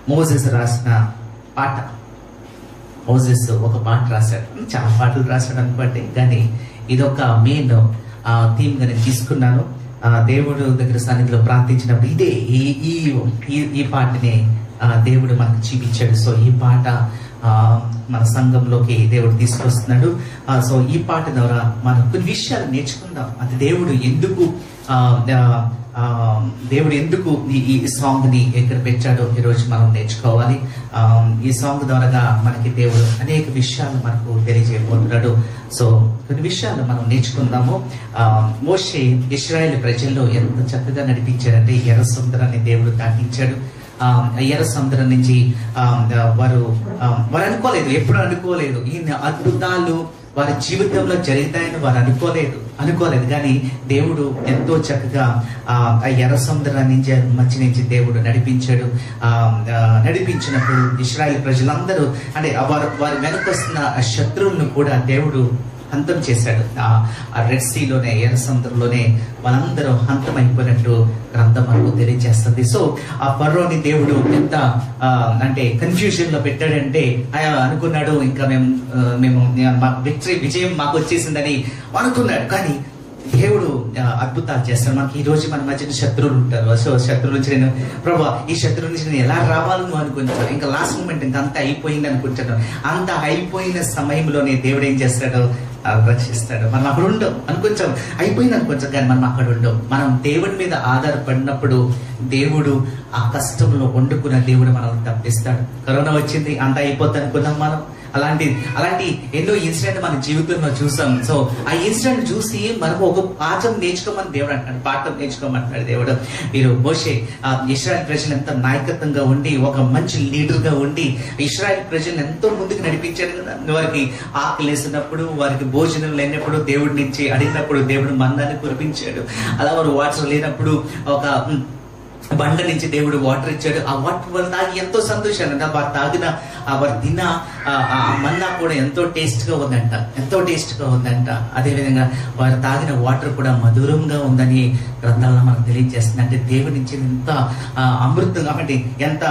Moses రాసిన పాట. Moses ఒక పాట రాశాడు, చాలా పాటలు రాశాడు అనుకోండి, కానీ ఇదొక మెయిన్ థీమ్ గా నేను తీసుకున్నాను. దేవుడు దగ్గర సన్నిధిలో ప్రార్థించినప్పుడు ఇదే ఈ పాటనే దేవుడు మనకు చూపించాడు. సో ఈ పాట మన సంఘంలోకి దేవుడు తీసుకొస్తున్నాడు. సో ఈ పాట ద్వారా మనం కొన్ని విషయాలు నేర్చుకుందాం. అది దేవుడు ఎందుకు ఈ సాంగ్ ని ఎక్కడ పెట్టాడో ఈరోజు మనం నేర్చుకోవాలి. ఈ సాంగ్ ద్వారా మనకి దేవుడు అనేక విషయాలు మనకు తెలియజేయబోతున్నాడు. సో కొన్ని విషయాలు మనం నేర్చుకుందాము. మోషే ఇశ్రాయేలు ప్రజల్లో ఎంత చక్కగా నడిపించాడంటే ఎర్ర సముద్రాన్ని దేవుడు దాటించాడు. ఎర్ర సముద్రం నుంచి వారు అనుకోలేదు, ఎప్పుడు అనుకోలేదు ఈయన అద్భుతాలు వారి జీవితంలో జరుగుతాయని వారు అనుకోలేదు. కానీ దేవుడు ఎంతో చక్కగా ఎర్ర సముద్రం మధ్య నుంచి దేవుడు నడిపించినప్పుడు ఇశ్రాయేలు ప్రజలందరూ అంటే వారి వెనకొస్తున్న శత్రువులను కూడా దేవుడు హంతం చేశాడు. ఆ రెడ్ సీలోనే, ఎర్ర సముద్రంలోనే వాళ్ళందరూ హంతమైపోయినట్టు గ్రంథం మనకు తెలియజేస్తుంది. సో ఆ ఫరోని దేవుడు ఎంత అంటే కన్ఫ్యూజన్ లో పెట్టాడంటే అనుకున్నాడు ఇంకా మేము విజయం మాకు వచ్చేసిందని అనుకున్నాడు. కానీ దేవుడు అద్భుతాలు చేస్తాడు. మనకి ఈ రోజు మన మధ్యన శత్రువులు ఉంటారు. సో శత్రువుల నుంచి నేను ప్రభా ఈ శత్రువుల నుంచి నేను ఎలా రావాలని అనుకుంటాను. ఇంకా లాస్ట్ మూమెంట్ ఇంకా అంతా అయిపోయింది అనుకుంటాను. అంత అయిపోయిన సమయంలోనే దేవుడు ఏం చేస్తాడో రక్షిస్తాడు. మనం అక్కడ ఉండం అనుకుంటాం, అయిపోయింది అనుకుంటాం, కానీ మనం అక్కడ ఉండం. మనం దేవుడి మీద ఆధారపడినప్పుడు దేవుడు ఆ కష్టంలో వండుకున్న దేవుడు మనల్ని తప్పిస్తాడు. కరోనా వచ్చింది, అంత అయిపోద్ది అనుకున్నాం మనం. అలాంటి ఎన్నో ఇన్సిడెంట్ మన జీవితంలో చూసాం. సో ఆ ఇన్సిడెంట్ చూసి మనకు ఒక పాఠం నేర్చుకోమని దేవుడు అంటాడు, పాఠం నేర్చుకోమంటాడు దేవుడు. మీరు మోషే ఇశ్రాయేల్ ప్రజలు ఎంత నాయకత్వంగా ఉండి ఒక మంచి లీడర్ గా ఉండి ఇశ్రాయేల్ ప్రజలను ఎంతో ముందుకు నడిపించాడు కదా. వారికి ఆకలి వేసినప్పుడు, వారికి భోజనం లేనప్పుడు దేవుడి నుంచి అడిగినప్పుడు దేవుడు మన్నాన్ని కురిపించాడు. అలా వారు వాటర్ లేనప్పుడు ఒక బండ నుంచి దేవుడు వాటర్ ఇచ్చాడు. ఆ వాటర్ వాళ్ళు తాగి ఎంతో సంతోషాలు. వారు తిన్న మన్నా కూడా ఎంతో టేస్ట్ గా ఉందంట. అదేవిధంగా వారు తాగిన వాటర్ కూడా మధురంగా ఉందని గ్రంథాల్లో మనకు తెలియజేస్తుంది. అంటే దేవుడి నుంచి ఎంత అమృతం కాబట్టి ఎంత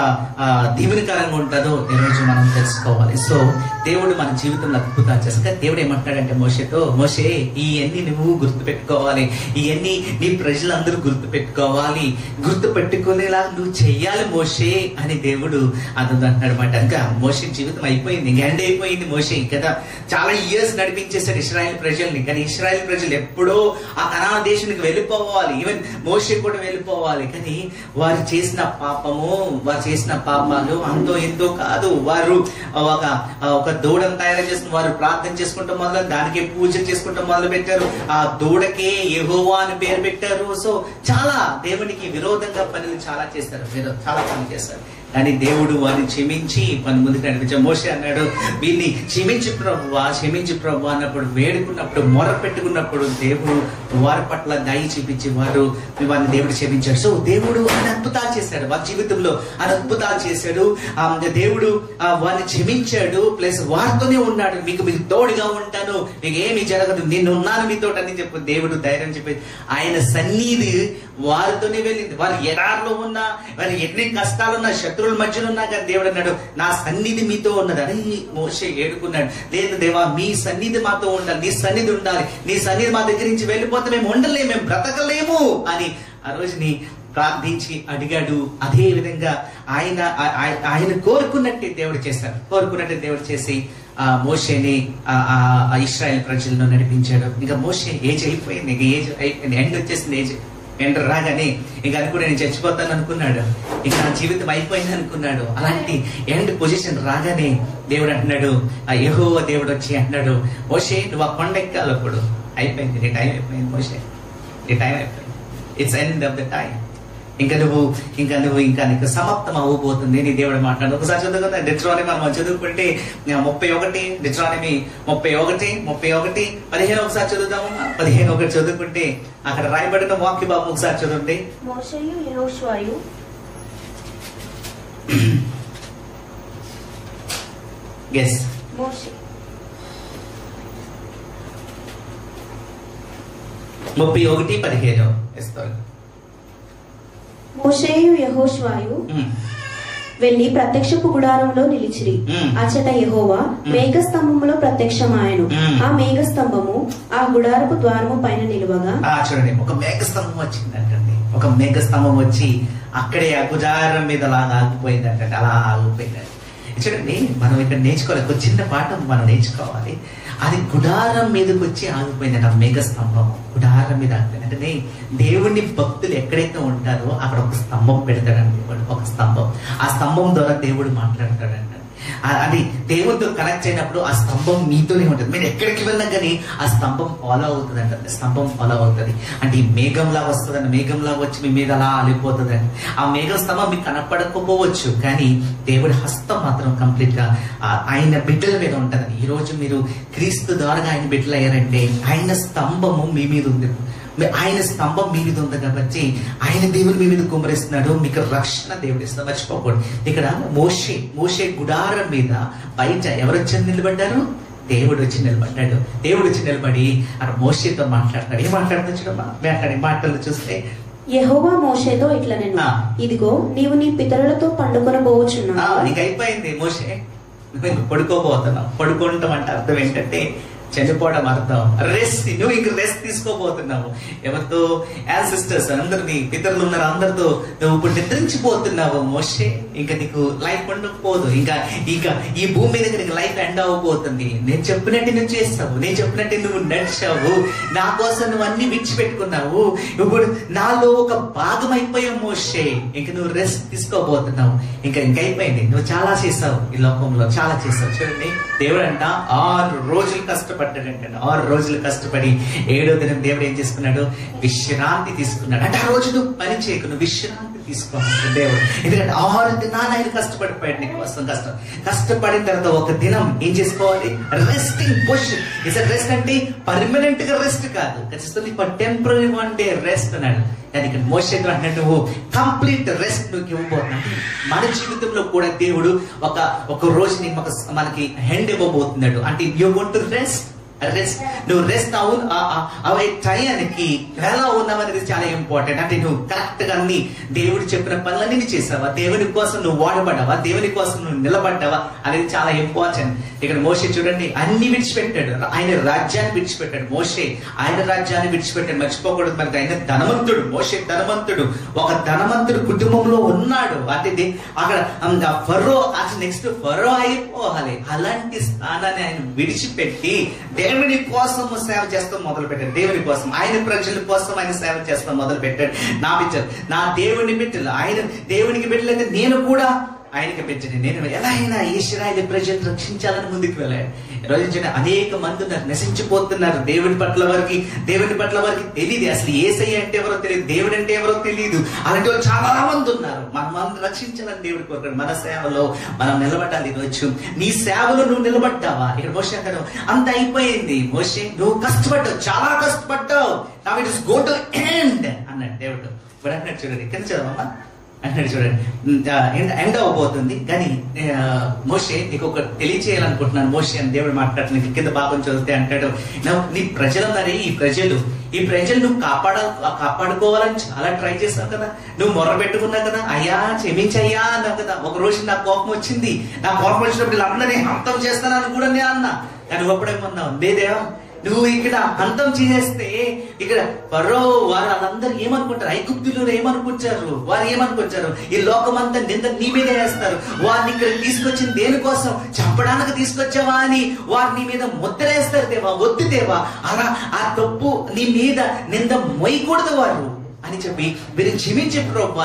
దీవెనకరంగా ఉంటుందో ఈరోజు మనం తెలుసుకోవాలి. సో దేవుడు మన జీవితంలో అద్భుతాలు చేస్తాడు. దేవుడు ఏమంటాడంటే మోషేతో, మోషే ఇవన్నీ నువ్వు గుర్తుపెట్టుకోవాలి, ఇవన్నీ నీ ప్రజలందరూ గుర్తుపెట్టుకోవాలి, గుర్తుపెట్టుకునేలా నువ్వు చెయ్యాలి మోషే అని దేవుడు అంటున్నాడు అనమాట. ఇంకా మోషే జీవితం అయిపోయింది, ఎండ్ అయిపోయింది మోషే కదా. చాలా ఇయర్స్ నడిపించేశాడు ఇశ్రాయేల్ ప్రజల్ని. కానీ ఇశ్రాయేల్ ప్రజలు ఎప్పుడో ఆ కనాను దేశానికి వెళ్ళిపోవాలి, ఈవెన్ మోషే కూడా వెళ్ళిపోవాలి. కానీ వారు చేసిన పాపాలు అంతో ఎంతో కాదు. వారు ఒక దూడను తయారు చేసుకుని వారు ప్రార్థన చేసుకుంటాం మొదలు, దానికే పూజలు చేసుకుంటాం మొదలు పెట్టారు. ఆ దూడకే యెహోవా అని పేరు పెట్టారు. సో చాలా దేవునికి విరోధంగా పనులు చాలా చేస్తారు. కానీ దేవుడు వారిని క్షమించి పని ముందుకు నడిపించాడు. మోషే అన్నాడు, వీరిని క్షమించి ప్రభు అన్నప్పుడు, వేడుకున్నప్పుడు, మొర పెట్టుకున్నప్పుడు దేవుడు వారి పట్ల దయ చూపించి వారిని దేవుడు క్షమించాడు. సో దేవుడు ఆయన అద్భుతాలు చేశాడు వారి జీవితంలో, ఆయన అద్భుతాలు చేశాడు. దేవుడు వారిని క్షమించాడు, ప్లస్ వారితోనే ఉన్నాడు. మీకు తోడుగా ఉంటాను, మీకు ఏమి జరగదు, నేను ఉన్నాను మీతో అని చెప్పి దేవుడు ధైర్యం చెప్పి ఆయన సన్నిధి వారితోనే వెళ్ళింది. వారు ఎడారిలో ఉన్నా, వారు ఎన్ని కష్టాలున్నా, శత్రువుల మధ్యలో ఉన్నా, కానీ దేవుడు అన్నాడు నా సన్నిధి మీతో ఉన్నది అని మోషే ఏడుకున్నాడు. లేదు దేవా, మీ సన్నిధి మాతో ఉండాలి, నీ సన్నిధి ఉండాలి, నీ సన్నిధి మా దగ్గర నుంచి వెళ్ళిపోతే మేము ఉండలేము, మేము బ్రతకలేము అని ఆ రోజుని ప్రార్థించి అడిగాడు. అదే విధంగా ఆయన కోరుకున్నట్టే దేవుడు చేసి మోషేని ఇశ్రాయేల్ ప్రజలను నడిపించాడు. ఇంకా మోషే ఏజ్ అయిపోయింది, ఎండ్ వచ్చేసింది. ఎండ్ రాగానే ఇంకా అనుకున్నా నేను చచ్చిపోతాను అనుకున్నాడు, ఇక నా జీవితం అయిపోయింది అనుకున్నాడు. అలాంటి ఎండ్ పొజిషన్ రాగానే దేవుడు అంటున్నాడు, యెహోవా దేవుడు వచ్చి అంటున్నాడు, మోషే నువ్వు ఆ కొండ ఎక్కాలి. అప్పుడు అయిపోయింది, నీ టైం అయిపోయింది మోషే, నీ టైం అయిపోయింది. It's end of the time. ఇంకా నీకు సమాప్తం అవ్వబోతుంది నీ దేవుడు మాట్లాడు. ఒకసారి చదువుకుందా డిట్రానమీ మనం చదువుకుంటే 31 డిట్రానమీ 31 15 ఒకసారి చదువుతాము. 15 చదువుకుంటే అక్కడ రాయబడిన వాక్య భాగం ఒకసారి చదువుంటే, మోషేయు యెహోషువయు మోషే 31:15 మోషేయు యెహోషువయు వెళ్లి ప్రత్యక్షపు గుడారంలో నిలిచిరి. అచ్చట యెహోవా మేఘస్తంభములో ప్రత్యక్షమాయెను. ఆ మేఘస్తంభము ఆ గుడారపు ద్వారము పైన నిలువగా, చూడండి, ఒక మేఘస్తంభం వచ్చిందంటండి. ఒక మేఘస్తంభం వచ్చి అక్కడే ఆ గుడారం మీద లాగా ఆగిపోయిందంటే, అలా ఆగిపోయిందండి. చూడండి, మనం ఇక్కడ నేర్చుకోవాలి, ఒక చిన్న పాఠం మనం నేర్చుకోవాలి. అది గుడారం మీదకి వచ్చి ఆగిపోయిందంట. ఆ మేఘస్తంభం గుడారం మీద ఆగిపోయింది. అంటే దేవుని భక్తులు ఎక్కడైతే ఉంటారో అక్కడ ఒక స్తంభం పెడతాడండి. ఒక స్తంభం, ఆ స్తంభం ద్వారా దేవుడు మాట్లాడతాడంట. అది దేవుడితో కనెక్ట్ అయినప్పుడు ఆ స్తంభం మీతోనే ఉంటుంది. మీరు ఎక్కడికి వెళ్ళినా కానీ ఆ స్తంభం ఫాలో అవుతుంది అంట. స్తంభం ఫాలో అవుతుంది అంటే ఈ మేఘంలా వస్తుందండి. మేఘంలా వచ్చి మీ మీద అలా ఆలిపోతుందండి. ఆ మేఘ స్తంభం మీకు కనపడకపోవచ్చు, కానీ దేవుడి హస్తం మాత్రం కంప్లీట్ గా ఆయన బిడ్డల మీద ఉంటుందని. ఈ రోజు మీరు క్రీస్తు ద్వారా ఆయన బిడ్డలు అయ్యారంటే ఆయన స్తంభము మీ మీద ఉంది. ఆయన స్తంభం మీ మీద ఉంది కాబట్టి ఆయన దేవుడు మీ మీద కుమ్మరిస్తున్నాడు. మీకు రక్షణ దేవుడు ఇస్తున్నా, మర్చిపోకూడదు. ఇక్కడ మోషే గుడారం మీద బయట ఎవరు వచ్చి నిలబడ్డారు? దేవుడు వచ్చి నిలబడ్డాడు. దేవుడు వచ్చి నిలబడి అక్కడ మోషేతో మాట్లాడతాడు. ఏం మాట్లాడుతూ చూడమ్మా, మాటలు చూస్తే యెహోవా మోషేతో ఇట్లనెను, ఇదిగో నీవు నీ పితరులతో పండుకొనబోచున్నావు. నీకు అయిపోయింది మోషే, నువ్వు పడుకోబోతున్నావు. పడుకుంటాం అంటే అర్థం ఏంటంటే చనిపోవడం అర్థం. రెస్ట్. నువ్వు ఇంక రెస్ట్ తీసుకోబోతున్నావు. ఎవరితో? యాన్సిస్టర్స్ అందరు, నీ పితరులు ఉన్నారు, అందరితో నువ్వు ఇప్పుడు నిద్రించిపోతున్నావు మోషే. ఇంకా నీకు లైఫ్ ఉండకపోదు. ఇంకా ఈ భూమి మీద నీకు లైఫ్ ఎండ్ అవ్వబోతుంది. నేను చెప్పినట్టు నువ్వు చేస్తావు, నేను చెప్పినట్టు నువ్వు నడిచావు, నా కోసం నువ్వు అన్ని విడిచిపెట్టుకున్నావు. ఇప్పుడు నాలో ఒక భాగం అయిపోయావు మోషే. ఇంక నువ్వు రెస్ట్ తీసుకోబోతున్నావు. ఇంకైపోయింది. నువ్వు చాలా చేసావు, ఈ లోకంలో చాలా చేసావు. చూడండి, దేవుడు అంట 6 రోజులు కష్టపడ్డాడంటే, 6 రోజులు కష్టపడి 7వ దినం దేవుడు ఏం చేసుకున్నాడు? విశ్రాంతి తీసుకున్నాడు. అంటే ఆ రోజు నువ్వు పని చేయకు, నువ్వు విశ్రాంతి తీసుకోవాలి దేవుడు. ఎందుకంటే 6 దినాలు ఆయన కష్టపడిపోయాడు నీ కోసం. కష్టపడిన తర్వాత ఒక దినం ఏం చేసుకోవాలి? Resting position. ఇస్ రెస్ట్ అంటే పర్మనెంట్ గా రెస్ట్ కాదు, ఖచ్చితంగా టెంపరీ 1 డే రెస్ట్ అన్నాడు. కానీ ఇక్కడ మోషేతో అంటే నువ్వు కంప్లీట్ రెస్ట్ నువ్వు ఇవ్వబోతున్నావు. మన జీవితంలో కూడా దేవుడు ఒక రోజుని మనకి హెండ్ ఇవ్వబోతున్నాడు. అంటే యూ వాంట్ టు రెస్ట్. నువ్వు రెస్ట్ అవి టయానికి ఎలా ఉన్నావు అనేది చాలా ఇంపార్టెంట్. అంటే నువ్వు కరెక్ట్ గా అన్ని దేవుడు చెప్పిన పనులన్నీ చేసావా? దేవుని కోసం నువ్వు వాడబడ్డావా? దేవుని కోసం నువ్వు నిలబడ్డావా అనేది చాలా ఇంపార్టెంట్. ఇక్కడ మోషే చూడండి, అన్ని విడిచిపెట్టాడు. ఆయన రాజ్యాన్ని విడిచిపెట్టాడు మోషే. ఆయన రాజ్యాన్ని విడిచిపెట్టాడు, మర్చిపోకూడదు. మరి ఆయన ధనవంతుడు. మోషే ధనవంతుడు, ఒక ధనవంతుడు కుటుంబంలో ఉన్నాడు. అంటే అక్కడ ఫరో, నెక్స్ట్ ఫరో అయిపోవాలి. అలాంటి స్థానాన్ని ఆయన విడిచిపెట్టి దేవుని కోసం సేవ చేస్తాం మొదలు పెట్టాడు. దేవుని కోసం, ఆయన ప్రజల కోసం ఆయన సేవ చేస్తాం మొదలు పెట్టాడు. నా బిడ్డలు, నా దేవుని బిడ్డలు, ఆయన దేవునికి బిడ్డలైతే నేను కూడా ఆయనకి పెంచండి. నేను ఎలా అయినా ఇశ్రాయేలు ప్రజలను రక్షించాలని ముందుకు వెళ్ళాడు. రోజు అనేక మంది ఉన్నారు, నశించిపోతున్నారు. దేవుని పట్ల వారికి తెలియదు. అసలు యేసయ్య అంటే ఎవరో తెలియదు, దేవుడు అంటే ఎవరో తెలియదు. అలాంటి వాళ్ళు చాలా మంది ఉన్నారు. మనం రక్షించాలని దేవుడి కోరుతాడు. మన సేవలో మనం నిలబడాలి. రోజు నీ సేవలో నువ్వు నిలబడ్డావా? ఇక్కడ మోషే అంటారు, అంత అయిపోయింది మోషే, నువ్వు కష్టపడ్డావు, చాలా కష్టపడ్డావు, now it is go to end అన్నాడు దేవుడు. ఇప్పుడు అన్నాడు చూడండి, కింద చదవమ్మా అంటాడు చూడండి, ఎండ్ అవ్వబోతుంది. కానీ మోషే నీకు ఒక తెలియచేయాలనుకుంటున్నాను మోషే అని దేవుడు మాట్లాడుతున్నాడు. కింద భాగం చదివితే అంటాడు, నీ ప్రజలున్నారే, ఈ ప్రజలు నువ్వు కాపాడుకోవాలని చాలా ట్రై చేస్తావు కదా, నువ్వు మొర్ర పెట్టుకున్నావు కదా, అయ్యా క్షమించయ్యా అన్నావు కదా. ఒక రోజు నాకు కోపం వచ్చింది, నా కోపం వచ్చినప్పుడు వీళ్ళందరినీ హంతం చేస్తానని కూడా నేను అన్నా. కానీ ఒప్పుడేమన్నావు, లేదేవా నువ్వు ఇక్కడ అంతం చేసేస్తే ఇక్కడ ఫరో వారు వాళ్ళందరూ ఏమనుకుంటారు? ఐగుప్తులు ఏమనుకుంటారు? వారు ఏమనుకుంటారు? ఈ లోకమంతా నింద నీ మీదే వేస్తారు. వారిని ఇక్కడ తీసుకొచ్చింది దేనికోసం? చంపడానికి తీసుకొచ్చావా అని వారు నీ మీద ముద్రేస్తారు. దేవా వద్దు దేవా, అలా ఆ తప్పు నీ మీద నింద మొయ్యకూడదు వారు అని చెప్పి మీరు క్షమించే ప్రభు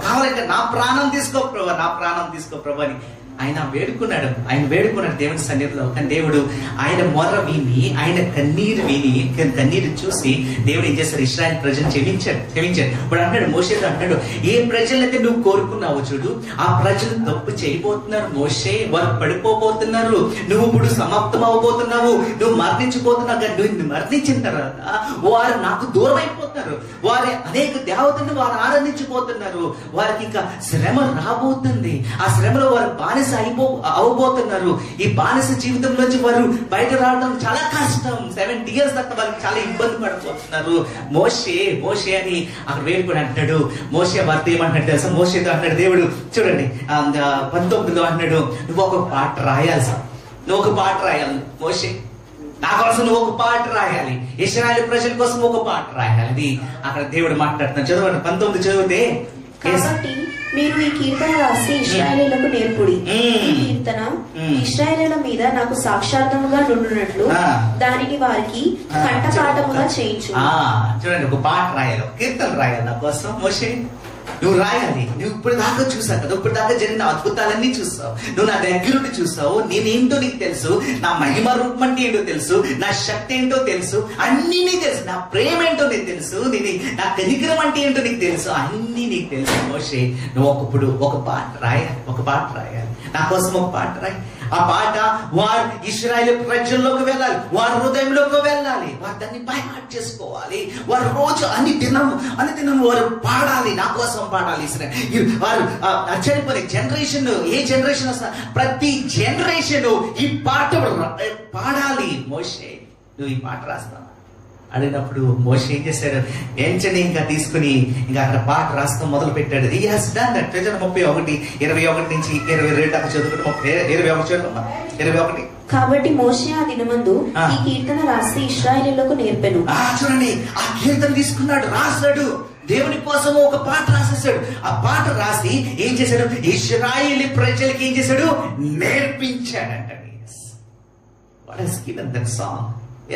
కావాలంటే నా ప్రాణం తీసుకో ప్రభు అని ఆయన వేడుకున్నాడు దేవుని సన్నిధిలో. కానీ దేవుడు ఆయన మొర్ర విని, ఆయన కన్నీరు చూసి దేవుడు ఏం చేశారు? ఇశ్రాయేలు ప్రజలు క్షమించాడు. ఇప్పుడు అంటాడు మోషేతో అంటాడు, ఏ ప్రజలైతే నువ్వు కోరుకున్నావు చూడు, ఆ ప్రజలు తప్పు చేయబోతున్నారు మోషే, వారు పడిపోబోతున్నారు. నువ్వు ఇప్పుడు సమాప్తం అవబోతున్నావు, నువ్వు మరణించిపోతున్నావు. కానీ నువ్వు మరణించిన తర్వాత వారు నాకు దూరం అయిపోతారు. వారి అనేక దేవతలను వారు ఆరాధించిపోతున్నారు. వారికి ఇంకా శ్రమ రాబోతుంది. ఆ శ్రమలో వారు బానిస బానిస అవబోతున్నారు. ఈ బానిస జీవితంలోంచి వారు బయట రావడం చాలా కష్టం. 70 years దాకా వారికి చాలా ఇబ్బంది పడిపోతున్నారు. మోషే అని అక్కడ వేడుకొని అంటాడు. మోషే వారితో ఏమంటాడు తెలుసా? మోషేతో అంటాడు దేవుడు, చూడండి 19లో అంటాడు, నువ్వు ఒక పాట రాయాలి సార్, నువ్వు ఒక పాట రాయాలి మోషే, నా కోసం నువ్వు ఒక పాట రాయాలి, ఇశ్రాయేలు ప్రజల కోసం ఒక పాట రాయాలి. అది అక్కడ దేవుడు మాట్లాడుతున్నాడు. చదవండి 19 చదివితే, కాబట్టి మీరు ఈ కీర్తన రాసి ఇశ్రాయేలీయులకు నేర్పుడి. ఈ కీర్తన ఇశ్రాయేలీయుల మీద నాకు సాక్షాత్ముగా నుండునట్లు దానిని వారికి కంఠపాఠముగా చేయించు. చూడండి, ఒక పాట రాయాలి, ఒక కీర్తన రాయాలి నా కోసం మోషే. నువ్వు రాయాలి. నువ్వు ఇప్పుడు దాకా చూసావు కదా, ఇప్పుడు దాకా జరిగిన అద్భుతాలన్నీ చూస్తావు, నువ్వు నా దగ్గరుండి చూస్తావు, నేనేంటో నీకు తెలుసు, నా మహిమ రూపం అంటే ఏంటో తెలుసు, నా శక్తి ఏంటో తెలుసు, అన్ని నీకు తెలుసు, నా ప్రేమ ఏంటో నీకు తెలుసు, నా కనికరం అంటే ఏంటో నీకు తెలుసు, అన్ని నీకు తెలుసు మోషే. నువ్వు ఒక పాట రాయాలి, నా కోసం ఒక పాట రాయి. ఆ పాట వారు ఇశ్రాయేలు ప్రజల్లోకి వెళ్ళాలి, వారి హృదయంలోకి వెళ్ళాలి, వారు దాన్ని బై హార్ట్ చేసుకోవాలి. వారు రోజు అన్ని దినం వారు పాడాలి, నా కోసం పాడాలి. వారు చనిపోయే జనరేషన్, ఏ జనరేషన్ వస్తా, ప్రతి జనరేషన్ ఈ పాట పాడాలి. మోషే, నువ్వు ఈ పాట రాస్తావు అడిగినప్పుడు మోషే ఏం చేశాడు? వెంటనే ఇంకా తీసుకుని ఇంకా అక్కడ పాట రాస్తాం మొదలు పెట్టాడు. 31, 21 నుంచి 22 దాకా చదువుకుంటే 21. కాబట్టి మోషే ఆ దినమందు ఈ కీర్తన రాసి ఇశ్రాయేలీయులకు నేర్పెను. చూడండి, ఆ కీర్తన తీసుకున్నాడు, రాశాడు, దేవుని కోసం ఒక పాట రాసేసాడు. ఆ పాట రాసి ఏం చేశాడు? ఇశ్రాయేలీ ప్రజలకి ఏం చేశాడు? నేర్పించాడంట. What has given that song?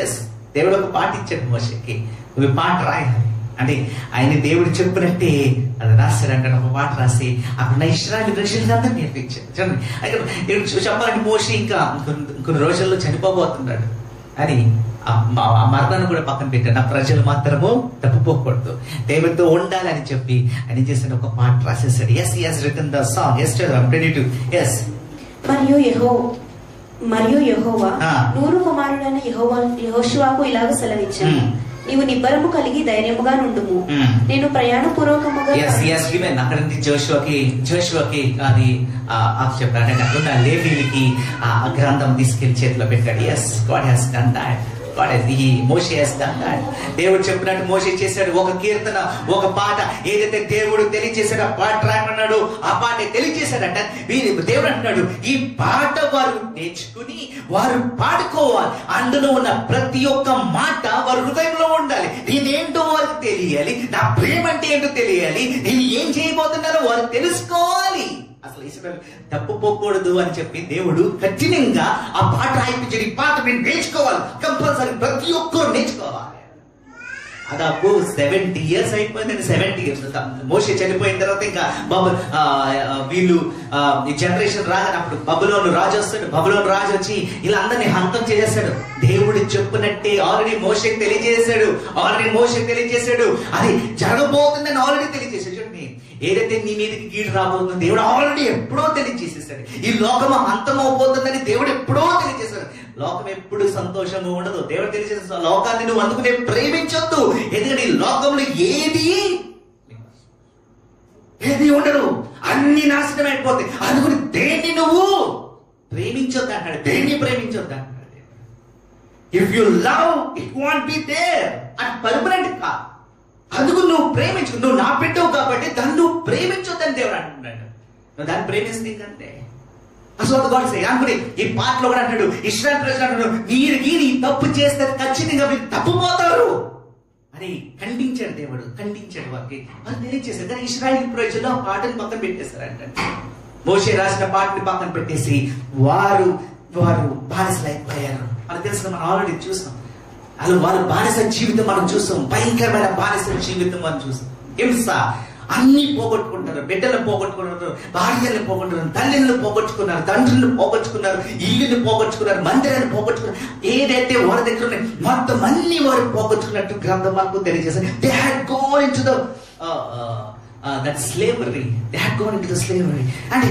Yes, దేవుడు ఒక పాట ఇచ్చాడు మోషేకి, నువ్వు పాట రాయాలి అంటే ఆయన దేవుడు చెప్పినట్టే అది రాశాడంట. ఒక పాట రాసి అక్కడ ఇశ్రాయేలు ప్రజలకి అందరూ నేర్పించాడు. చూడండి, ఇక్కడ చెప్పాలంటే మోషే ఇంకా కొన్ని రోజుల్లో చనిపోబోతున్నాడు అని ఆ మరణాన్ని కూడా పక్కన పెట్టాడు. నా ప్రజలు మాత్రము తప్పిపోకూడదు, దేవుడితో ఉండాలని చెప్పి ఆయన చేశాడు, ఒక పాట రాసేసాడు. Yes, written the song. Yes, I'm ready to. Yes. మరియు యెహోవా నూను కుమారుడైన యెహోషువకు ఇలాగ సెలవిచ్చాను, నీవు నిబ్బరము కలిగి ధైర్యముగా నుండుము, నేను ప్రయాణ పూర్వకముగా. అక్కడ నుంచి జోషువకి అది చెప్పాడు. అక్కడ లేవీయులకి ఆ గ్రంథం తీసుకెళ్లి చేతిలో పెట్టాడు. Yes, God has done that. Moshe has done that. దేవుడు చెప్పినట్టు మోషే చేశాడు. ఒక కీర్తన, ఒక పాట ఏదైతే దేవుడు తెలియజేశాడు, ఆ పాట రాయమన్నాడు, ఆ పాట తెలియజేశాడట. దేవుడు అంటున్నాడు, ఈ పాట వారు నేర్చుకుని వారు పాడుకోవాలి. అందులో ఉన్న ప్రతి ఒక్క మాట వారి హృదయంలో ఉండాలి. నేనేంటో వారికి తెలియాలి, నా ప్రేమ అంటే ఏంటో తెలియాలి, నేను ఏం చేయబోతున్నారో వారు తెలుసుకోవాలి. అసలు ఇశ్రాయేలు తప్పుపోకూడదు అని చెప్పి దేవుడు కఠినంగా ఆ పాట రాయించాడు. ఈ పాట మీరు నేర్చుకోవాలి, కంపల్సరీ ప్రతి ఒక్కరు నేర్చుకోవాలి. దాదాపు 70 years అయిపోయిందండి. 70 years మోషే చనిపోయిన తర్వాత ఇంకా వీళ్ళు ఈ జనరేషన్ రాగానప్పుడు బబులోను రాజు వస్తాడు. బబులోను రాజు వచ్చి ఇలా అందరినీ హంతం చేసేస్తాడు. దేవుడు చెప్పినట్టే ఆల్రెడీ మోషేకి తెలియజేశాడు, అది జరగబోతుందని ఆల్రెడీ తెలియజేశాడు. చూడండి, ఏదైతే నీ మీదకి గీడు రాబోతుందో దేవుడు ఆల్రెడీ ఎప్పుడో తెలియజేసేసాడు. ఈ లోకము అంతమవుతుందని దేవుడు ఎప్పుడో తెలియజేశాడు. లోకం ఎప్పుడు సంతోషము ఉండదు. దేవుడు తెలియజేసిన లోకాన్ని నువ్వు అందుకునే ప్రేమించొద్దు, ఎందుకంటే ఈ లోకంలో ఏది ఉండదు, అన్ని నాశనం అయిపోతాయి. అందుకని దేన్ని నువ్వు ప్రేమించొద్దు అంటాడు. దేన్ని ప్రేమించొద్దు అంటాడు. If you love it want be there, అది పర్మనెంట్ కాదు. అందుకు నువ్వు ప్రేమించు, నువ్వు నా పెట్టావు కాబట్టి దాన్ని నువ్వు ప్రేమించొద్దని దేవుడు అంటున్నాడు. నువ్వు దాన్ని ప్రేమిస్తే కంటే అసలు అనుకుని ఈ పాటలో కూడా అంటాడు, ఇశ్రాయేలు ప్రజలు అంటాడు, మీరు ఈ తప్పు చేస్తే ఖచ్చితంగా మీరు తప్పుపోతారు అని ఖండించాడు. దేవుడు ఖండించాడు వారికి, వాళ్ళు తెలియజేశారు. కానీ ఇశ్రాయేలు ప్రజలు ఆ పాటను పక్కన పెట్టేశారంట. మోషే రాసిన పాటని పక్కన పెట్టేసి వారు బానిసలు అయిపోయారు. మనకు తెలిసిన మనం ఆల్రెడీ చూసాం. అలా వారు బానిస జీవితం మనం చూసాం. భయంకరమైన బానిస జీవితం మనం చూసాం. హింస, అన్ని పోగొట్టుకుంటారు. బిడ్డలను పోగొట్టుకున్నారు, భార్యలను పోగొట్టుకున్నారు, తల్లిని పోగొట్టుకున్నారు, తండ్రిని పోగొట్టుకున్నారు, ఇల్లుని పోగొట్టుకున్నారు, మందిరాన్ని పోగొట్టుకున్నారు. ఏదైతే వారి దగ్గర ఉన్నాయి మొత్తం అన్ని వారు పోగొట్టుకున్నట్టు గ్రంథం మనకు తెలియజేశారు. They had gone into the that slavery. They had gone into the slavery. And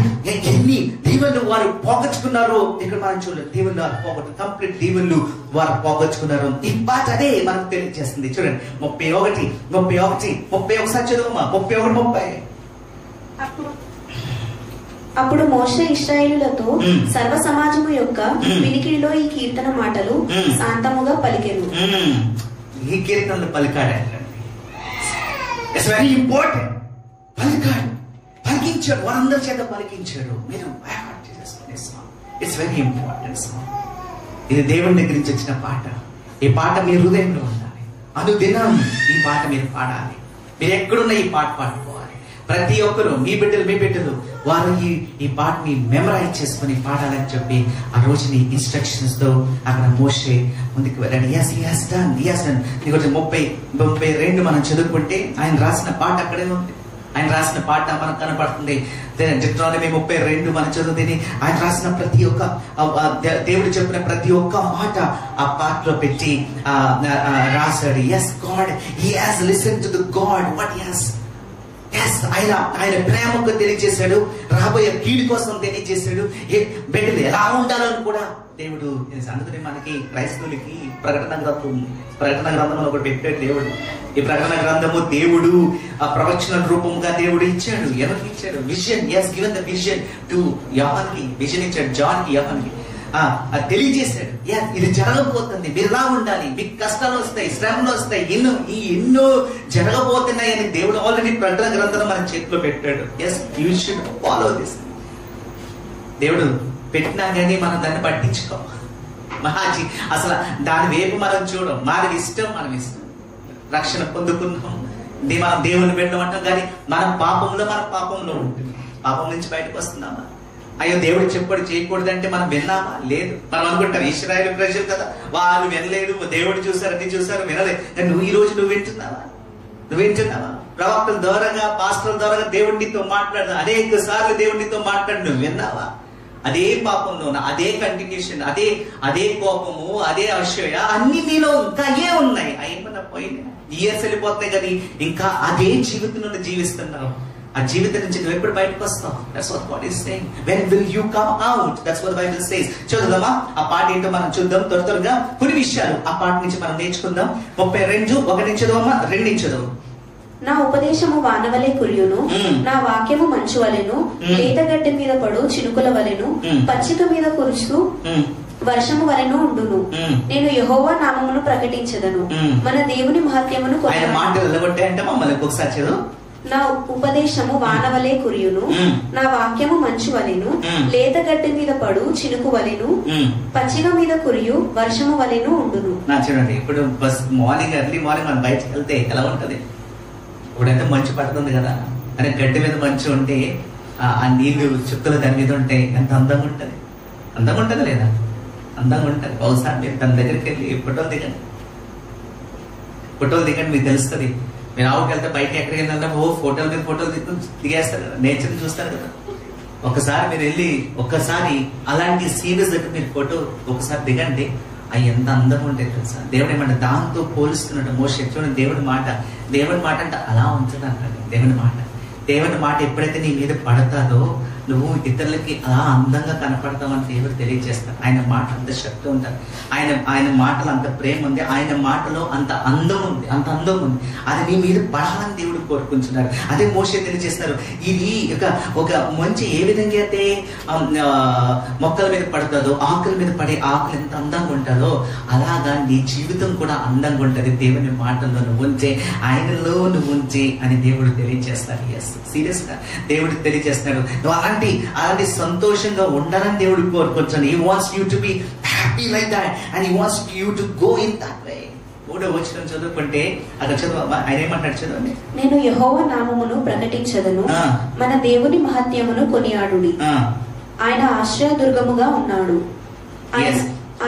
ఎన్ని దీవెనలు వారు పోగొట్టుకున్నారు ఇక్కడ మనం చూడలేదు. దీవెనలు వారు కంప్లీట్ దీవెనలు వారు పోగొట్టుకున్నారు. ఈ పాట అదే మనకు తెలియజేస్తుంది. చూడండి, 31 ఒకసారి చదువుమా. 31, 30. అప్పుడు మోషే ఇశ్రాయేలులతో సర్వ సమాజము యొక్క వినికిడిలో ఈ కీర్తన మాటలు శాంతముగా పలికెను. ఈ కీర్తనలు పలికాడండి. It's very important. పలికాడు, పలికించాడు, వారందరి చేత పలికించాడు. మీరు ఇట్స్ వెరీ ఇంపార్టెంట్ సాంగ్. ఇది దేవుని దగ్గర నుంచి వచ్చిన పాట. ఈ పాట మీ హృదయంలో ఉండాలి. అనుదినం ఈ పాట మీరు పాడాలి. మీరు ఎక్కడున్న ఈ పాట పాడుకోవాలి. ప్రతి ఒక్కరు మీ బిడ్డలు వారు ఈ పాటని మెమరైజ్ చేసుకుని పాడాలని చెప్పి ఆ రోజుని ఇన్స్ట్రక్షన్స్ తో అక్కడ మోషే ముందుకు వెళ్ళాడు. yes done. ఇంకొంచెం 32 మనం చదువుకుంటే ఆయన రాసిన పాట అక్కడే ఉంది. ఆయన రాసిన పాట మనకు కనపడుతుంది. డిట్రానమీ 32 మనం చదువుతుంది. ఆయన రాసిన ప్రతి ఒక్క దేవుడు చెప్పిన ప్రతి ఒక్క మాట ఆ పాటలో పెట్టి రాశాడు. Yes God, he has listen to the God what he has. ఆయన ప్రేమకు తెలియజేశాడు, రాబోయే కీడు కోసం తెలియజేశాడు, బిడ్డలు ఎలా ఉండాలని కూడా దేవుడు. అందుకని మనకి క్రైస్తవులకి ప్రకటన గ్రంథంలో ఒకటి పెట్టాడు దేవుడు. ఈ ప్రకటన గ్రంథము దేవుడు ఆ ప్రవచన రూపంగా దేవుడు ఇచ్చాడు. ఎవరికి ఇచ్చాడు? Vision. He given the vision to యోహాన్కి. విజన్ ఇచ్చాడు జాన్కి, యోహాన్కి. తెలియజేశాడు, ఇది జరగబోతుంది, మీరు ఎలా ఉండాలి, మీకు కష్టాలు వస్తాయి, శ్రమలు వస్తాయి, ఎన్నో జరగబోతున్నాయి అని దేవుడు ఆల్రెడీ ప్రకటన గ్రంథం మన చేతిలో పెట్టాడు. Yes, you should follow this. దేవుడు పెట్టినా కానీ మనం దాన్ని పట్టించుకో. అసలు దాని వైపు మనం చూడం. మన ఇష్టం. రక్షణ పొందుకున్నాం, మనం దేవుని పెట్టమంటాం, కానీ మన పాపంలో ఉంటుంది. పాపం నుంచి బయటకు వస్తున్నామా? అయ్యో దేవుడు చెప్పాడు చేయకూడదంటే మనం విన్నామా? లేదు. మనం అనుకుంటాం ఇశ్రాయేలు ప్రజలు కదా, వాళ్ళు వినలేదు, దేవుడు చూసారు, అన్ని చూసారు, వినలేదు. కానీ నువ్వు ఈ రోజు నువ్వు వింటున్నావా? ప్రవక్తల ద్వారాగా, పాస్టర్ల ద్వారాగా దేవుడితో మాట్లాడు, అనేక సార్లు దేవుడితో మాట్లాడు, నువ్వు విన్నావా? అదే పాపంలో, అదే కంటిన్యూషన్, అదే కోపము, అదే అసూయ, అన్ని నీలో ఇంకా ఏ ఉన్నాయి. ఏమన్నా పోయినా ఇయర్స్ వెళ్ళిపోతాయి కానీ ఇంకా అదే జీవితంలో జీవిస్తున్నావు. ఆ జీవితం నుంచి నువ్వు ఎప్పుడు బయటకు వస్తావు? That's what God is saying. When will you come out? That's what the Bible says. చూద్దామా ఆ పాట ఏంటో మనం చూద్దాం. త్వరగా కొన్ని విషయాలు ఆ పాట నుంచి మనం నేర్చుకుందాం. 32 1 నుంచి చదవమ్మా, 2 నుంచి చదవు. నా ఉపదేశము వానవలే కురియును, నా వాక్యము మంచు వలెను, లేతగడ్డి మీద పడు చినుకుల వలెను, పచ్చిక మీద కురుస్తూ వర్షము వలెను ఉండును. నేను యెహోవా నామమును ప్రకటించదను, మన దేవుని మహత్యమును ఆయన మాటలు వెళ్ళగొట్టాయంటే మమ్మల్ని ఒకసారి చదువు. నా ఉపదేశము వానవలే కురియును, నా వాక్యము మంచు వలెను, లేతగడ్డి మీద పడు చినుకు వలెను, పచ్చిక మీద కురియు వర్షము వలెను ఉండును. చూడండి, ఇప్పుడు ఎర్లీ మార్నింగ్ మనం బయటకు వెళ్తే ఎలా ఉంటది? ఇప్పుడైతే మంచు పడుతుంది కదా, అనే గడ్డి మీద మంచు ఉంటే ఆ నీళ్లు చుక్కలు దాని మీద ఉంటే ఎంత అందంగా ఉంటది. అందంగా ఉంటది లేదా? అందంగా ఉంటది. బహుశా మీరు తన దగ్గరికి వెళ్ళి ఫోటోలు దిగండి, మీకు తెలుస్తుంది. మీరు ఆవుకి వెళ్తే బయట ఎక్కడికి వెళ్ళినా ఫోటోలు దిగేస్తారు కదా, నేచర్ చూస్తారు కదా. ఒకసారి మీరు వెళ్ళి ఒక్కసారి అలాంటి సీరియస్ దగ్గర మీరు ఫోటో ఒకసారి దిగండి, అవి ఎంత అందం ఉండేది తెలుసా. దేవుడు ఏమంటే దాంతో పోలుస్తున్నట్టు మోషే చూడండి, దేవుడి మాట అంటే అలా ఉంచదు అంటాడు. దేవుడి మాట ఎప్పుడైతే నీ మీద పడతాదో నువ్వు ఇతరులకి అలా అందంగా కనపడతావని దేవుడు తెలియజేస్తాడు. ఆయన మాట అంత శక్తి ఉంటుంది, ఆయన మాటలో అంత ప్రేమ ఉంది, ఆయన మాటలో అంత అందం ఉంది. అది నీ మీద పడాలని దేవుడు కోరుకుంటున్నాడు. అదే మోషే తెలియజేస్తున్నారు. ఇది ఒక మంచి ఏ విధంగా అయితే మొక్కల మీద పడుతుందో, ఆకుల మీద పడే ఆకులు ఎంత అందంగా ఉంటుందో అలాగా నీ జీవితం కూడా అందంగా ఉంటుంది. దేవుని మాటల్లో నువ్వు ఉంచే, ఆయనలో నువ్వు ఉంచే అని దేవుడు తెలియజేస్తాడు. ఎస్, సీరియస్ గా దేవుడు తెలియజేస్తున్నాడు. నువ్వు అలాంటి సంతోషంగా ఉండాలని దేవుడు కోరుకుంటున్నాడు. He wants you to be happy like that and he wants you to go in that way. వచ్చిన చదువుకుంటే అక్కడ చదువు, ఆయన ఏమంటాడు చదవండి. నేను యెహోవా నామమును ప్రకటించదను, మన దేవుని మహత్యమును కొనియాడుడి. ఆయన ఆశ్రయదుర్గముగా ఉన్నాడు,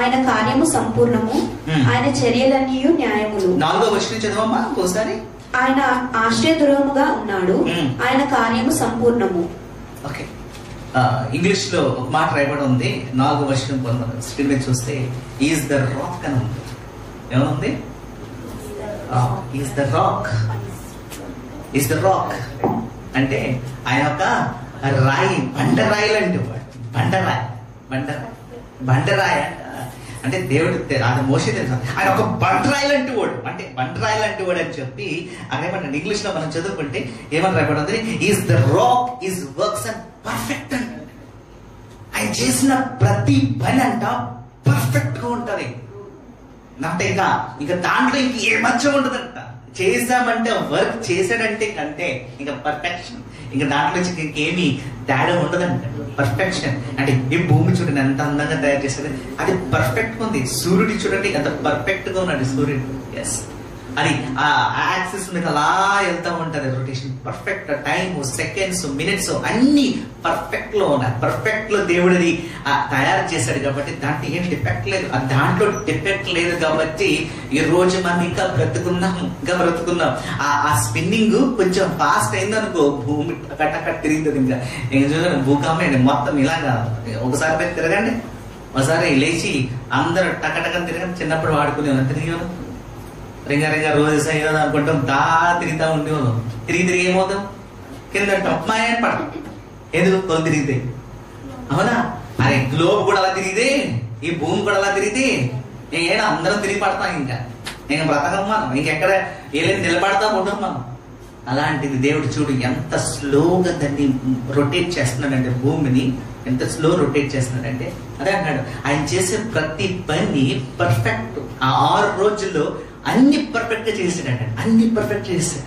ఆయన కార్యము సంపూర్ణము, ఆయన చర్యలన్నీ న్యాయములు. 4వ వచనం చదవమ్మా ఒకసారి. ఆయన ఆశ్రయదుర్గముగా ఉన్నాడు, ఆయన కార్యము సంపూర్ణము. ఓకే, ఇంగ్లీష్ లో ఒక మాట రాయబడి ఉంది. 4వ వచనం స్క్రీన్ మీద చూస్తే ఈజ్ ద రాక్ అని ఉంది. ఏమనుంది? ఈజ్ ద రాక్ అంటే ఆయన ఒక రాయి, బండరాయి లాంటి వాడు. బండరాయి అంటే దేవుడు అది మోషే తెలుసు, ఆయన ఒక బండరాయి లాంటి వాడు. అంటే బండరాయి లాంటి వాడు అని చెప్పి అదేమంటే ఇంగ్లీష్ లో మనం చదువుకుంటే ఏమని రాయబడి ఉంది? Is the rock is works and perfect and చేసిన ప్రతి పని అంట పర్ఫెక్ట్ గా ఉంటది. అంటే ఇక దాంట్లో ఇంక ఏ మధ్య ఉండదంట. చేసామంటే వర్క్ చేశాడంటే కంటే ఇంకా పర్ఫెక్షన్, ఇంకా దాంట్లో ఇంకేమి తేడా ఉండదంట. పర్ఫెక్షన్ అంటే ఈ భూమి చూడండి ఎంత అందంగా తయారు చేశాడు, అది పర్ఫెక్ట్ గా ఉంది. సూర్యుడి చూడండి ఎంత పర్ఫెక్ట్ గా ఉన్నాడు సూర్యుడు. ఎస్, అది ఆ యాక్సిస్ మీద అలా వెళ్తా ఉంటది rotation. Perfect time, seconds, minutes అన్ని పర్ఫెక్ట్ లో ఉన్నాయి. పర్ఫెక్ట్ లో దేవుడిది తయారు చేశాడు కాబట్టి దాంట్లో ఏం డిఫెక్ట్ లేదు. దాంట్లో డిఫెక్ట్ లేదు కాబట్టి ఈ రోజు మనం ఇంకా బ్రతుకున్నాం. ఆ స్పిన్నింగ్ కొంచెం ఫాస్ట్ అయిందనుకో భూమి కట్ట తిరుగుతుంది. ఇంకా చూడండి భూకంపం మొత్తం ఇలాగా ఒకసారి మీరు తిరగండి, ఒకసారి లేచి అందరూ టకటకని తిరగండి. చిన్నప్పుడు వాడుకునే తిరిగి రింగ రోజు అయ్యేది అనుకుంటాం, తిరుగుతా ఉండేవాళ్ళం. తిరిగి ఏమవుతాం, కింద టప్మాయని పడతాం. ఎందుకు తోలు తిరిగితే, అవునా? అరే గ్లోబ్ కూడా అలా తిరిగితే, ఈ భూమి కూడా అలా తిరిగితే ఏడా అందరం తిరిగి పడతాం. ఇంకా బ్రతకం మనం, ఇంకెక్కడ ఏలేని నిలబడతా ఉంటాం మనం. అలాంటిది దేవుడు చూడు ఎంత స్లోగా దాన్ని రొటేట్ చేస్తున్నాడంటే, భూమిని ఎంత స్లో రొటేట్ చేస్తున్నాడంటే. అదే అన్నాడు, ఆయన చేసే ప్రతి పని పర్ఫెక్ట్. ఆ 6 రోజుల్లో అన్ని పర్ఫెక్ట్ గా చేసాడంటే, అన్ని పర్ఫెక్ట్ చేశాడు.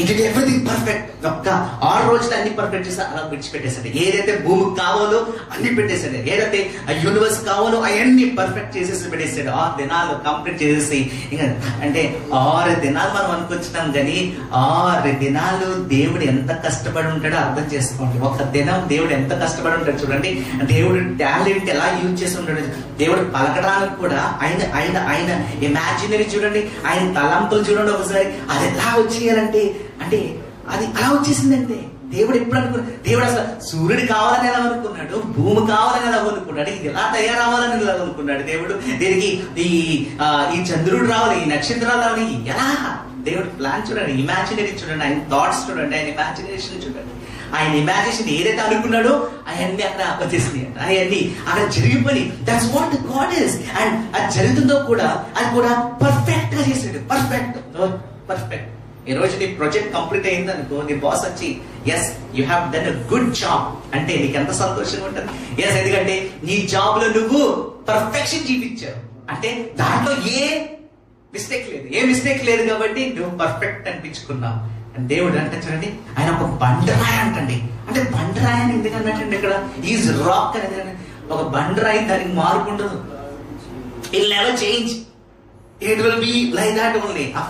It it everything perfect. ఒక్క 6 రోజులు అన్ని పర్ఫెక్ట్ చేసి అలా విడిచిపెట్టేశాడు. ఏదైతే భూమికి కావాలో అన్ని పెట్టేశాడు, ఏదైతే ఆ యూనివర్స్ కావాలో అవన్నీ పర్ఫెక్ట్ చేసేసి పెట్టేశాడు. 6 దినాలు కంప్లీట్ చేసేసి. ఇంకా అంటే 6 దినాలు మనం అనుకొచ్చినాం కానీ 6 దినాలు దేవుడు ఎంత కష్టపడి ఉంటాడో అర్థం చేసుకోండి. ఒక దినం దేవుడు ఎంత కష్టపడి ఉంటాడు చూడండి. దేవుడు టాలెంట్ ఎలా యూజ్ చేసి ఉంటాడు. దేవుడు పలకడానికి కూడా ఆయన ఆయన ఆయన ఇమాజినరీ చూడండి, ఆయన తలంపులు చూడండి ఒకసారి. అది ఎలా వచ్చేయాలంటే అంటే అది అలా వచ్చేసిందంటే దేవుడు ఎప్పుడు అనుకున్నాడు. దేవుడు అసలు సూర్యుడు కావాలని ఎలా అనుకున్నాడు, భూమి కావాలని ఎలా అనుకున్నాడు, ఇది ఎలా తయారవ్వాలని ఎలా అనుకున్నాడు దేవుడు. దీనికి ఈ చంద్రుడు రావాలి, ఈ నక్షత్రాలు రావాలి, ఎలా దేవుడు ప్లాన్ చూడండి, ఇమాజినరీ చూడండి, ఆయన థాట్స్ చూడండి, ఆయన ఇమాజినేషన్ చూడండి. ఆయన ఇమాజినేషన్ ఏదైతే అనుకున్నాడో అవన్నీ అక్కడ వచ్చేసింది. అవన్నీ అక్కడ జరిగిపోయి that's what God is. And అది జరుగుతుందో కూడా అది కూడా పర్ఫెక్ట్ గా చేసాడు. పర్ఫెక్ట్. ఈ రోజు నీ ప్రాజెక్ట్ కంప్లీట్ అయింది అనుకో, నీ బాస్ వచ్చి yes you have done a good job అంటే నీకు ఎంత సంతోషంగా ఉంటుంది. ఎస్, ఎందుకంటే నీ జాబ్ లో నువ్వు పర్ఫెక్షన్ చూపించావు అంటే దాంట్లో ఏ మిస్టేక్ లేదు కాబట్టి నువ్వు పర్ఫెక్ట్ అనిపించుకున్నావు. దేవుడు అంటే చూడండి, ఆయన ఒక బండరాయి అంటండి. అంటే బండరాయి అని ఎందుకన్నట్టండి, ఇక్కడ ఈజ్ రాక్ అనేది. ఒక బండరాయి దానికి మార్పు ఉండదు. It never change, it will be like that only. ఆ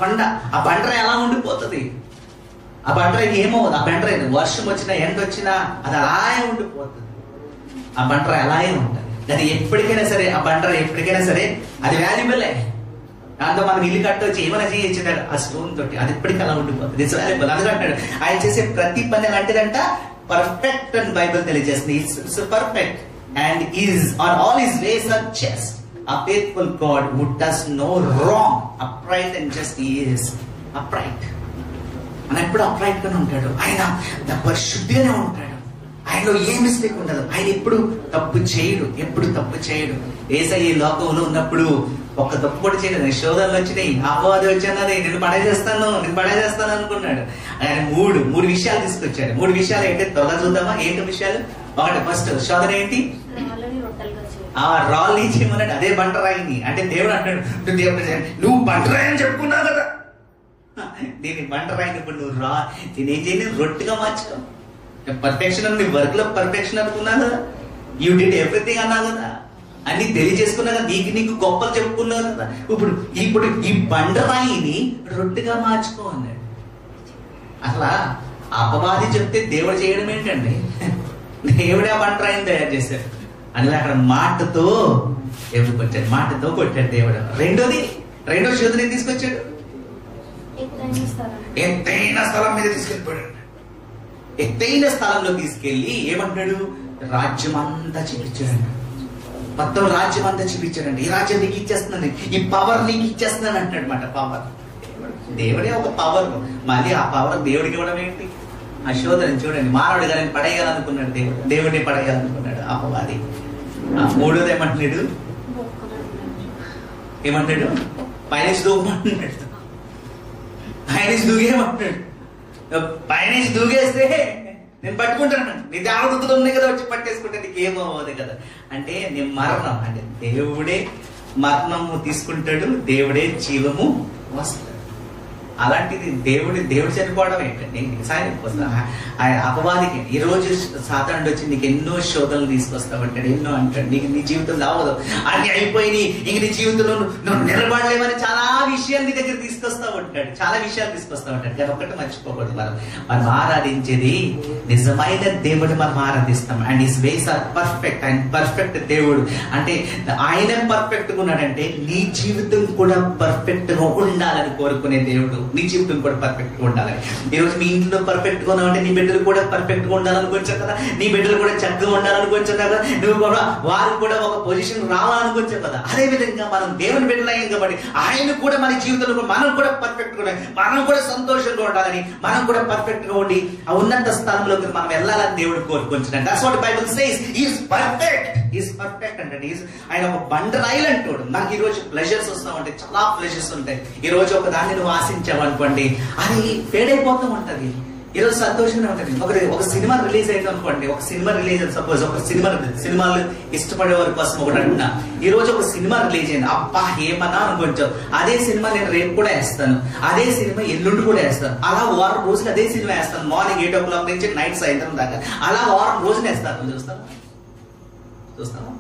బండరాయి ఎలా ఉండిపోతుంది. ఆ బండరాయి ఏమవుతుంది, ఆ బండరాయి వర్షం వచ్చినా ఎండ వచ్చినా అది అలాగే ఉండిపోతుంది. ఆ బండరాయి అలాగే ఉంటుంది. అది ఎప్పటికైనా సరే, ఆ బండరాయి ఎప్పటికైనా సరే అది వాల్యుబులే. దాంతో మనం ఇల్లు కట్టొచ్చి ఏమైనా చేయొచ్చు ఆ స్టోన్ తోటి, అది ఎప్పటికీ అలా ఉండిపోతుంది. It's valuable. అందుకంటాడు ఆయన చేసే ప్రతి పని అలాంటిదంట పర్ఫెక్ట్ అని బైబిల్ తెలియజేస్తుంది. It's perfect and is on all his ways are just. A faithful God who does no wrong, upright and just he is upright. ఆయన ఎప్పుడు అప్రైట్ గానే ఉంటాడు. ఆయన పరిశుద్ధిగానే ఉంటాడు. ఆయనలో ఏ మిస్టేక్ ఉండదు. ఆయన ఎప్పుడు తప్పు చేయడు. యేసయ్య ఈ లోకంలో ఉన్నప్పుడు ఒక్క తప్పు కూడా చేయలేదు. శోధనలు వచ్చినాయి, అపవాదం వచ్చినది, నేను పడేసేస్తాను అనుకున్నాడు. ఆయన మూడు విషయాలు తీసుకొచ్చాడు. 3 విషయాలు ఏంటి త్వరగా చూద్దామా? ఏంటి విషయాలు? ఒకటి ఫస్ట్ శోధన ఏంటి? ఆ రాళ్ళు చేయమన్నాడు. అదే బండరాయిని. అంటే దేవుడు అంటాడు, నువ్వు బండరాయి అని చెప్పుకున్నావు కదా, దీన్ని బండరాయిని ఇప్పుడు నువ్వు నేనేం చేయలేదు, రొట్టెగా మార్చుకో. పర్ఫెక్షన్ అని వర్క్ లో పర్ఫెక్షన్ అనుకున్నా కదా, యూ డిడ్ ఎవ్రీథింగ్ అన్నా కదా, అన్ని తెలియజేసుకున్నా కదా, నీకు గొప్పలు చెప్పుకున్నావు కదా. ఇప్పుడు ఈ బండరాయిని రొట్టెగా మార్చుకో అన్నాడు. అసలు అపవాది చెప్తే దేవుడు చేయడం ఏంటండి? దేవుడే ఆ బండరాయిని తయారు చేశాడు. అని అక్కడ మాటతో కొట్టాడు దేవుడు. రెండో శోధన తీసుకొచ్చాడు, ఎత్తైన స్థలం మీద తీసుకెళ్ళిపోయాడు. ఎత్తైన స్థలంలో తీసుకెళ్లి ఏమంటాడు, రాజ్యం అంతా చూపించాడు. మొత్తం రాజ్యం అంతా చూపించాడండి. ఈ రాజ్యం నీకు ఇచ్చేస్తున్నాను, ఈ పవర్ నీకు ఇచ్చేస్తున్నాను అంటాడు అనమాట. పవర్ దేవుడే ఒక పవర్, మళ్ళీ ఆ పవర్ దేవుడికి ఇవ్వడం ఏంటి? ఆ శోధన చూడండి, మానవుడు గారిని పడేయాలనుకున్నాడు దేవుడిని పడేయాలనుకున్నాడు అపవాది. మూడోది ఏమంటాడు? పైనుంచి దూకమంటున్నాడు. పైనుంచి దూగేమంటున్నాడు. పైనుంచి దూగేస్తే నేను పట్టుకుంటాను, నీ దేవదూతలు ఉన్నాయి కదా వచ్చి పట్టేసుకుంటే నీకేమవుతుంది కదా అంటే నీ మరణం అంటే దేవుడే మరణము తీసుకుంటాడు, దేవుడే జీవము వస్తాడు. అలాంటిది దేవుడు చనిపోవడం ఏంటండి? ఆయన అపవాదికి ఈ రోజు సాతానుడు వచ్చి నీకు ఎన్నో శోధనలు తీసుకొస్తామంటాడు, ఎన్నో అంటాడు. నీకు నీ జీవితంలో అవ్వదు, అన్ని అయిపోయి ఇంక నీ జీవితంలో నువ్వు నిలబడలేమని చాలా విషయాలు నీ దగ్గర తీసుకొస్తా ఉంటాడు, చాలా విషయాలు తీసుకొస్తా ఉంటాడు. కానీ ఒక్కటి మర్చిపోకూడదు, మనం ఆరాధించేది నిజమైన దేవుడు మనం ఆరాధిస్తాం. And his ways are perfect. ఆయన పర్ఫెక్ట్ దేవుడు అంటే ఆయన పర్ఫెక్ట్ గా ఉన్నాడంటే నీ జీవితం కూడా పర్ఫెక్ట్ గా ఉండాలని కోరుకునే దేవుడు. నీ జీవితం కూడా పర్ఫెక్ట్ గా ఉండాలి. ఈ రోజు మీ ఇంట్లో పర్ఫెక్ట్ గా ఉన్నావంటే నీ బిడ్డలు కూడా పర్ఫెక్ట్ గా ఉండాలనుకోవచ్చు కదా, నీ బిడ్డలు కూడా చక్కగా ఉండాలనుకోవచ్చు కదా, నువ్వు కూడా వారు కూడా ఒక పొజిషన్ రావాలనుకోవచ్చు కదా. అదే విధంగా మనం దేవుని బిడ్డలు అయ్యాం కాబట్టి ఆయన కూడా మన జీవితంలో మనం కూడా పర్ఫెక్ట్ గా ఉండాలి, మనం కూడా సంతోషంగా ఉండాలని, మనం కూడా పర్ఫెక్ట్ గా ఉండి ఆ ఉన్నత స్థానంలోకి మనం వెళ్ళాలని దేవుడు కోరుకుంటున్నాడు. That's what Bible says. He is perfect. He is perfect అంటే ఆయన ఒక బండరాయిల్ అంటాడు. నాకు ఈ రోజు ప్లెజర్స్ వస్తామంటే చాలా ప్లెజర్స్ ఉంటాయి. ఈ రోజు ఒక దాన్ని నువ్వు ఆశించావు అనుకోండి, అది ఫేడ్ అయిపోతూ ఉంటది. ఈరోజు సంతోషంగా ఉంటుంది. ఒక సినిమా రిలీజ్ అయితే అనుకోండి, ఒక సినిమా రిలీజ్ అయింది సపోజ్, ఒక సినిమాలు ఇష్టపడే వారి కోసం ఒకటి అంటున్నా. ఈ రోజు ఒక సినిమా రిలీజ్ అయింది, అబ్బా ఏమన్నా అనుకుంటావు. అదే సినిమా నేను రేపు కూడా వేస్తాను, అదే సినిమా ఎల్లుండి కూడా వేస్తాను, అలా వారం రోజులు అదే సినిమా వేస్తాను. మార్నింగ్ 8 o'clock నుంచి నైట్ సాయంత్రం దాకా అలా వారం రోజులు వేస్తాను. చూస్తావా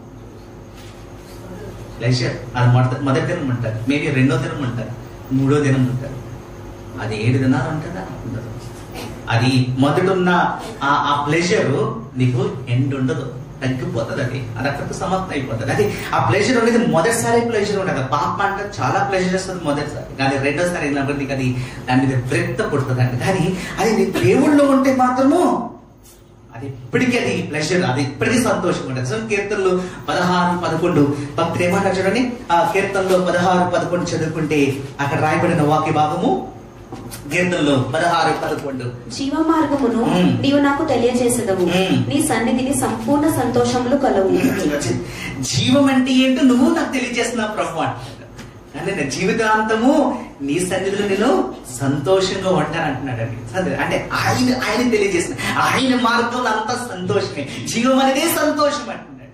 ప్లెజర్. అది మొదటి దినం ఉంటారు, మేబీ రెండో దినం ఉంటారు, మూడో దినం ఉంటారు, అది 7 దినాలు ఉంటుందా ఉండదు. అది మొదటున్న ఆ ప్లెజర్ నీకు ఎండ్ ఉండదు, తగ్గిపోతుంది. అది అక్కడితో సమాప్తం అయిపోతుంది. అది ఆ ప్లెజర్ అనేది మొదటిసారి ప్లెజర్ ఉండదు. పాప అంటే చాలా ప్లెజర్ వస్తుంది మొదటిసారి, కానీ రెండోసారి అయినప్పుడు నీకు అది దాని మీద విరక్త పుడుతుంది అండి. కానీ అది నీ దేవుళ్ళో ఉంటే మాత్రము అది ఇప్పటికీ అది ప్లెజర్, అది ఇప్పటికీ సంతోషం ఉంటుంది. సో కీర్తనలు 16-11 భక్తులు ఏమంటారు చూడండి. ఆ కీర్తనలో 16-11 చదువుకుంటే అక్కడ రాయబడిన వాక్య భాగము కీర్తనలో 16-11 జీవ మార్గమును నీవు నాకు తెలియజేసేదవు, నీ సన్నిధిని సంపూర్ణ సంతోషములు కలవు. జీవం అంటే ఏంటో నువ్వు నాకు తెలియజేస్తున్నావు ప్రభు అంటే నా జీవితాంతము నీ సన్నిధిలో నేను సంతోషంగా ఉంటాను అంటున్నాడు అండి. అంటే ఆయన తెలియజేసిన ఆయన మార్గంలో అంతా సంతోషమే, జీవం అనేదే సంతోషం అంటున్నాడు.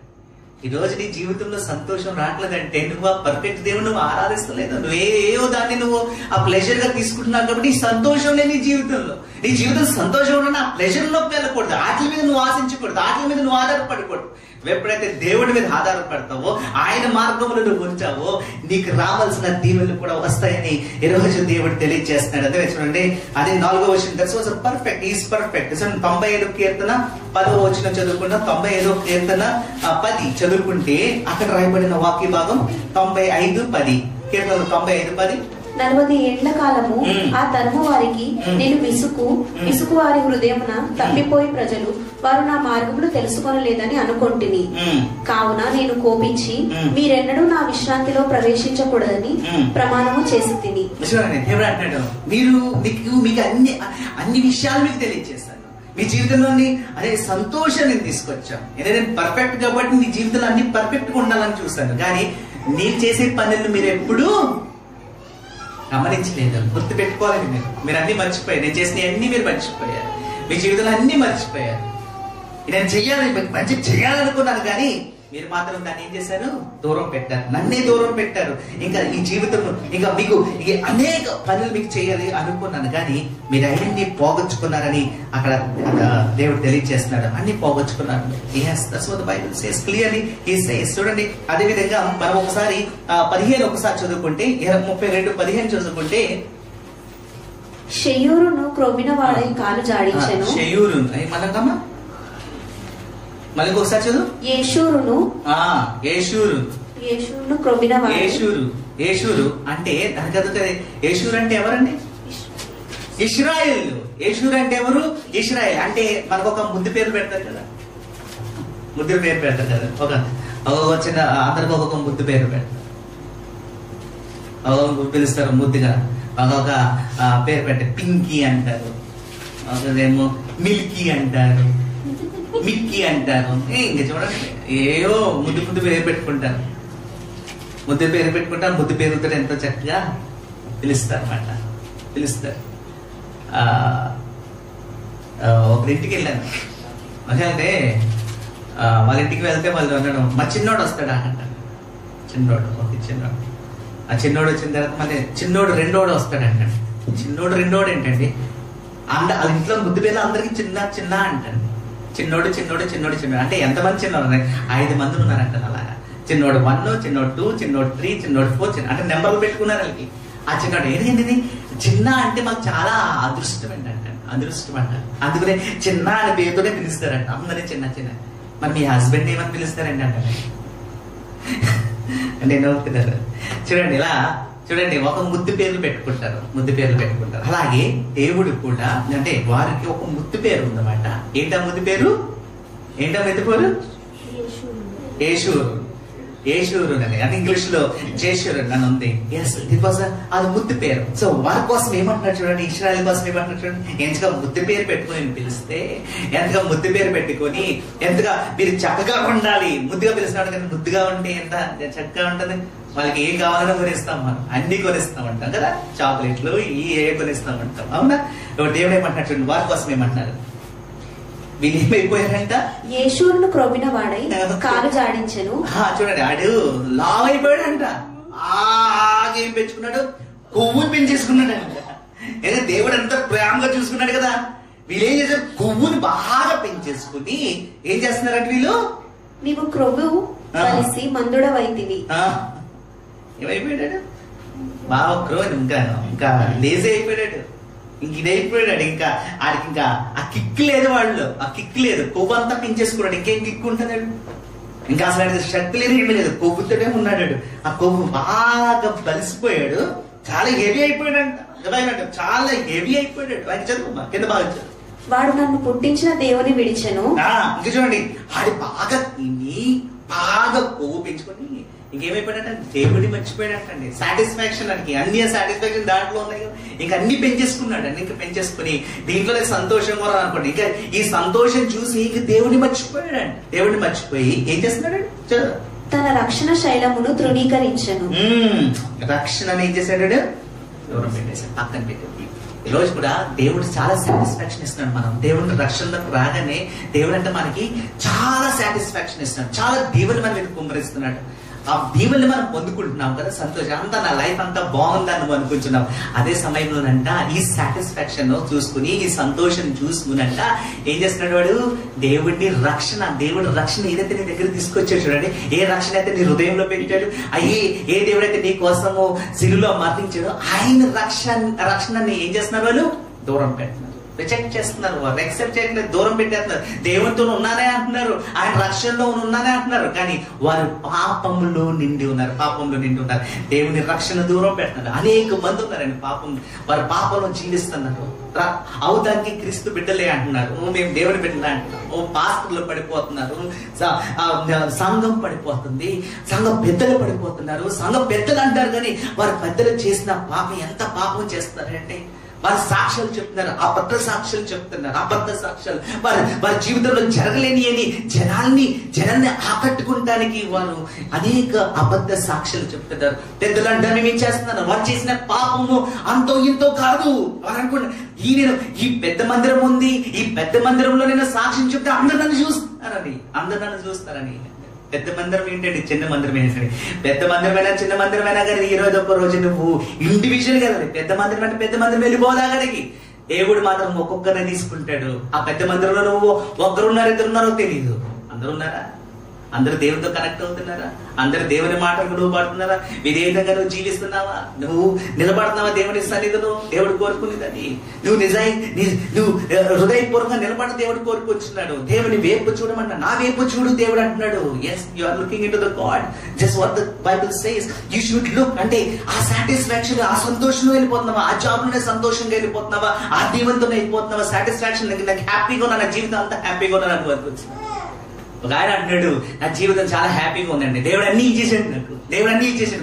ఈ రోజు నీ జీవితంలో సంతోషం రావట్లేదంటే నువ్వు ఆ పర్ఫెక్ట్ దేవుడు నువ్వు ఆరాధిస్తలేదు, నువ్వేవో దాన్ని నువ్వు ఆ ప్లెజర్ గా తీసుకుంటున్నావు. కాబట్టి నీ సంతోషం లేదు నీ జీవితంలో. నీ జీవితం సంతోషం ఉన్నా ఆ ప్లెజర్ లోకి వెళ్ళకూడదు, వాటి మీద నువ్వు ఆశించకూడదు, వాటి మీద నువ్వు ఆధారపడకూడదు. ఎప్పుడైతే దేవుడి మీద ఆధారపడతావో, ఆయన మార్గంలో నువ్వు ఉంచావో, నీకు రావాల్సిన దీవెనలు కూడా వస్తాయని ఈ రోజు దేవుడు తెలియజేస్తున్నాడు. అదే చూడండి, అదే 4వ వచనం. That's was perfect, is perfect. 95వ కీర్తన 10వ వచనం చదువుకున్నా, 95వ కీర్తన 10 చదువుకుంటే అక్కడ రాయబడిన వాక్య భాగం 95-10. కీర్తన 95-10. 40 ఏండ్ల కాలము ఆ తరము వారికి నేను విసుకు వారి హృదయమున తప్పిపోయి ప్రజలు వారు నా మార్గములు తెలుసుకొనలేదని అనుకొంటిని. కావున నేను కోపించి మీరెన్నడూ నా విశ్రాంతిలో ప్రవేశించకూడదని ప్రమాణము చేసి తిని. దేవుడు అంటాడు, మీకు అన్ని విషయాలు మీకు తెలియజేస్తాను. మీ జీవితంలోని అదే సంతోషం నేను తీసుకొచ్చాను. నేను పర్ఫెక్ట్ కాబట్టి మీ జీవితంలో అన్ని పర్ఫెక్ట్ గా ఉండాలని చూస్తాను. కానీ నేను చేసే పనులను మీరు ఎప్పుడూ గమనించలేదు. గుర్తు పెట్టుకోవాలి, మీరు అన్ని మర్చిపోయారు. నేను చేసిన అన్ని మీరు మర్చిపోయారు, మీ జీవితంలో అన్ని మర్చిపోయారు. నేను మంచి చేయాలనుకున్నాను కానీ మీరు మాత్రం దాన్ని ఏం చేశారు? దూరం పెట్టారు, నన్నే దూరం పెట్టారు. ఇంకా ఈ జీవితంలో ఇంకా మీకు అనేక పనులు మీకు చేయాలి అనుకున్నాను కానీ మీరు అన్ని పోగొచ్చుకున్నారని అక్కడ దేవుడు తెలియజేస్తున్నాడు. అన్ని పోగొచ్చుకున్నారు. Bible says clearly. చూడండి, అదే విధంగా మనం ఒకసారి 15 ఒకసారి చదువుకుంటే 32-15 చదువుకుంటే, షెయూరును క్రొమ్మిన వాడై కాలు జాడించెను. షెయూరు మనకమ్మా మళ్ళీ ఒకసారి చదువు. యేషూరును క్రొమ్మిన వాడై. యేషూరు అంటే దానికి అదే. యేషూరు అంటే ఎవరండి? ఇశ్రాయేల్. యేషూరు అంటే ఎవరు? ఇశ్రాయేల్. అంటే మనకు ఒక ముద్దు పేరు పెడతారు కదా, ముద్దు పేరు పెడతారు కదా. ఒక చిన్న అందరికి ఒక్కొక్క ముద్దు పేరు పెడతారు, పిలుస్తారు ముద్దుగా. ఒక పేరు పెట్టారు, పింకీ అంటారు, ఒకదేమో మిల్కీ అంటారు, మిక్కీ అంటారు. ఇంకా చూడండి, ఏయో ముద్దు పేరు పెట్టుకుంటారు. ముద్దు పేరు పెట్టుకుంటారు, ముద్దు పేరుతో ఎంతో చక్కగా పిలుస్తారు అన్నమాట. పిలుస్తారు. ఒకరింటికి వెళ్ళాను. అంటే వాళ్ళ ఇంటికి వెళ్తే వాళ్ళు అన్నాడు, మా చిన్నోడు వస్తాడా అంటాడు. చిన్నోడు ఆ చిన్నోడు వచ్చిన తర్వాత మళ్ళీ చిన్నోడు రెండోడు వస్తాడు అంటాడు. చిన్నోడు రెండోడు ఏంటండి, వాళ్ళ ఇంట్లో ముద్దు పేర్లు అందరికి చిన్న చిన్న అంటాడు. చిన్నోడు అంటే ఎంతమంది చిన్నోడు? 5 మంది ఉన్నారంట. అలాగా చిన్నోడు 1, చిన్నోడు 2, చిన్నోడు 3, చిన్నోడు 4, అంటే నెంబర్లు పెట్టుకున్నారు వాళ్ళకి. ఆ చిన్నోడు ఏంటండి చిన్న అంటే మాకు చాలా అదృష్టం ఏంటంటే అదృష్టం అంట. అందుకనే చిన్న అనే పేరుతోనే పిలుస్తారంట అందరినీ చిన్న చిన్న. మరి మీ హస్బెండ్ ఏమని పిలుస్తారండి అంటే నేను అవుతున్నారు. చూడండి ఇలా చూడండి, ఒక ముద్దు పేర్లు పెట్టుకుంటారు. అలాగే దేవుడు కూడా అంటే వారికి ఒక ముద్దు పేరు ఉందన్నమాట. ఏంటా ముద్దు పేరు? యేషూరు అని, అంటే ఇంగ్లీష్ లో జేషూర్ అని ఉంది. అది ముద్దు పేరు. సో వారి కోసం ఏమంటున్నారు చూడండి, ఇశ్రాయేల్ కోసం ఏమంటున్నారు చూడండి. ఎంతగా ముద్దు పేరు పెట్టుకుని పిలిస్తే, ఎంతగా ముద్దు పేరు పెట్టుకొని ఎంతగా మీరు చక్కగా ఉండాలి. ముద్దుగా పిలుస్తున్నాడు కానీ ముద్దుగా ఉంటే ఎంత చక్కగా ఉంటుంది. వాళ్ళకి ఏం కావాలన్నా కొనిస్తాం, మనం అన్ని కొనిస్తాం అంటాం కదా. చాక్లెట్లు ఏ కొనిస్తాం అంటాం, అవునా? దేవుడు ఏమంటున్నాడు చూడండి, వారి కోసం ఏమంటున్నారు. వీళ్ళు ఏమైపోయారంట, యేషూరును క్రొవ్విన వాడై కాలు జాడించెను. చూడండి ఆడు లావ్ అయిపోయాడంట. ఏం పెంచుకున్నాడు, కొవ్వుని పెంచేసుకున్నాడంట. ఏదో దేవుడు ఎంత ప్రేమగా చూసుకున్నాడు కదా. వీళ్ళు ఏం చేశారు, కొవ్వుని బాగా పెంచేసుకుని ఏం చేస్తున్నారంటే వీళ్ళు, నీవు క్రొవ్వు కలిసి మందుడవైతివి. ఏమైపోయాడు బాగా క్రోవ్, ఇంకా లేజీ అయిపోయాడు. ఇదైపోయాడు. ఇంకా ఆడికి ఇంకా ఆ కిక్ లేదు, ఆ కిక్ లేదు. కొవ్వు అంతా పెంచేసుకున్నాడు. ఇంకేం కిక్ ఉంటుంది? ఇంకా అసలు శక్తి లేదు, ఏమీ లేదు. కొవ్వుతోనే ఉన్నాడు. ఆ కొవ్వు బాగా బలిసిపోయాడు. చాలా హెవీ అయిపోయాడంట. చాలా హెవీ అయిపోయాడు. అది చదువు కింద బాగా చదువు. వాడు నన్ను పుట్టించిన దేవుని విడిచెను. ఇంకా చూడండి, ఆడి బాగా తిని బాగా కొవ్వు పెంచుకొని ఇంకేమైపోయాడంటే దేవుడిని మర్చిపోయాడంటండి. సాటిస్ఫాక్షన్ అంటే అన్ని సాటిస్ఫాక్షన్ దాంట్లో ఉన్నాయి కదా. ఇంకా అన్ని పెంచేసుకున్నాడు. ఇంకా పెంచేసుకుని దీంట్లో సంతోషం కూడా అనుకోండి. ఇంకా ఈ సంతోషం చూసి ఇంక దేవుడిని మర్చిపోయాడంట. దేవుడిని మర్చిపోయి ఏం చేస్తున్నాడు, తన రక్షణ శైలమును తృణీకరించను. రక్షణ ఏం చేశాడు, దూరం పెట్టేశాడు, పక్కన పెట్టాడు. ఈ రోజు కూడా దేవుడు చాలా సాటిస్ఫాక్షన్ ఇస్తున్నాడు. మనం దేవుడిని రక్షణకు రాగానే దేవుడు అంటే మనకి చాలా సాటిస్ఫాక్షన్ ఇస్తున్నాడు. చాలా దేవుని మన మీద కుమ్మరిస్తున్నాడు. ఆ దీవెల్ని మనం పొందుకుంటున్నాం కదా, సంతోషం అంతా, నా లైఫ్ అంతా బాగుందని నువ్వు అనుకుంటున్నాం. అదే సమయంలోనంట ఈ సాటిస్ఫాక్షన్ చూసుకుని, ఈ సంతోషం చూసుకునంట ఏం చేస్తున్నాడు వాడు, దేవుడు రక్షణ ఏదైతే నీ దగ్గర తీసుకొచ్చాడు చూడండి. ఏ రక్షణ అయితే నీ హృదయంలో పెట్టాడు, ఏ దేవుడైతే నీ కోసము సిలువలో మరణించాడో ఆయన రక్షణని ఏం చేస్తున్నారు వాళ్ళు, దూరం పెడుతున్నారు, రిజెక్ట్ చేస్తున్నారు. వారు యాక్సెప్ట్ చేయట్లేదు, దూరం పెట్టేస్తున్నారు. దేవునితో ఉన్నానే అంటున్నారు, ఆయన రక్షణలో ఉన్నానే అంటున్నారు, కానీ వారు పాపంలో నిండి ఉన్నారు. దేవుని రక్షణ దూరం పెడుతున్నారు. అనేక మంది ఉన్నారండి వారు పాపంలో జీవిస్తున్నారు. అవుతానికి క్రీస్తు బిడ్డలే అంటున్నారు, మేము దేవుని బిడ్డలే అంటున్నారు. పాస్టర్లు పడిపోతున్నారు, సంఘం పడిపోతుంది, సంఘ పెద్దలు పడిపోతున్నారు. సంఘ పెద్దలు అంటారు కానీ వారి పెద్దలు చేసిన పాపం ఎంత పాపం చేస్తున్నారంటే వారి సాక్ష్యాలు చెప్తున్నారు, అబద్ధ సాక్ష్యాలు వారి జీవితంలో జరగలేని అని జనాన్ని ఆకట్టుకుంటానికి వారు అనేక అబద్ధ సాక్ష్యాలు చెప్తున్నారు. పెద్దలు అంటే ఏం చేస్తున్నారు, వారు చేసిన పాపము అంతో ఇంతో కాదు. వారు అనుకుంటారు ఈ పెద్ద మందిరం ఉంది, ఈ పెద్ద మందిరంలో నేను సాక్ష్యం చెప్తే అందరు నన్ను చూస్తారని. పెద్ద మందిరం ఏంటండి, చిన్న మందిరం ఏంటండి? పెద్ద మందిరమైనా చిన్న మందిరమైనా కానీ ఈ రోజు ఒక రోజు నువ్వు ఇండివిజువల్ కదండి. పెద్ద మందిరం అంటే పెద్ద మందిరం వెళ్ళిపోదా కడిగి, దేవుడు మాత్రం ఒక్కొక్కరిని తీసుకుంటాడు. ఆ పెద్ద మందిరంలో నువ్వు ఒక్కరున్నారు, ఇద్దరున్నారో తెలియదు. అందరూ ఉన్నారా? అందరూ దేవుడితో కనెక్ట్ అవుతున్నారా? అందరు దేవుని మాటలకు నువ్వు పడుతున్నారా? విధేయంగా నువ్వు జీవిస్తున్నావా? నువ్వు నిలబడుతున్నావా దేవుని సన్నిధిలో? దేవుడు కోరుకునేదని నువ్వు హృదయపూర్వకంగా నిలబడి దేవుడు కోరుకొచ్చున్నాడు. దేవుని వైపు చూడమంట, నా వైపు చూడు దేవుడు అంటున్నాడు. Yes, you are looking into the God, just what the Bible says you should look. అంటే ఆ సాటిస్ఫాక్షన్, ఆ సంతోషంలో వెళ్ళిపోతున్నావా? ఆ జాబ్ లోనే సంతోషంగా వెళ్ళిపోతున్నావా? ఆ దీవంతో వెళ్ళిపోతున్నావా? సాటిస్ఫాక్షన్, నాకు హ్యాపీగా ఉన్నా, నా జీవితం అంతా హ్యాపీగా ఉన్నా నాకు అనుకోవచ్చు. ఒక ఆయన అంటున్నాడు, నా జీవితం చాలా హ్యాపీగా ఉందండి, దేవుడు అన్ని ఇచ్చేసాడు నాకు,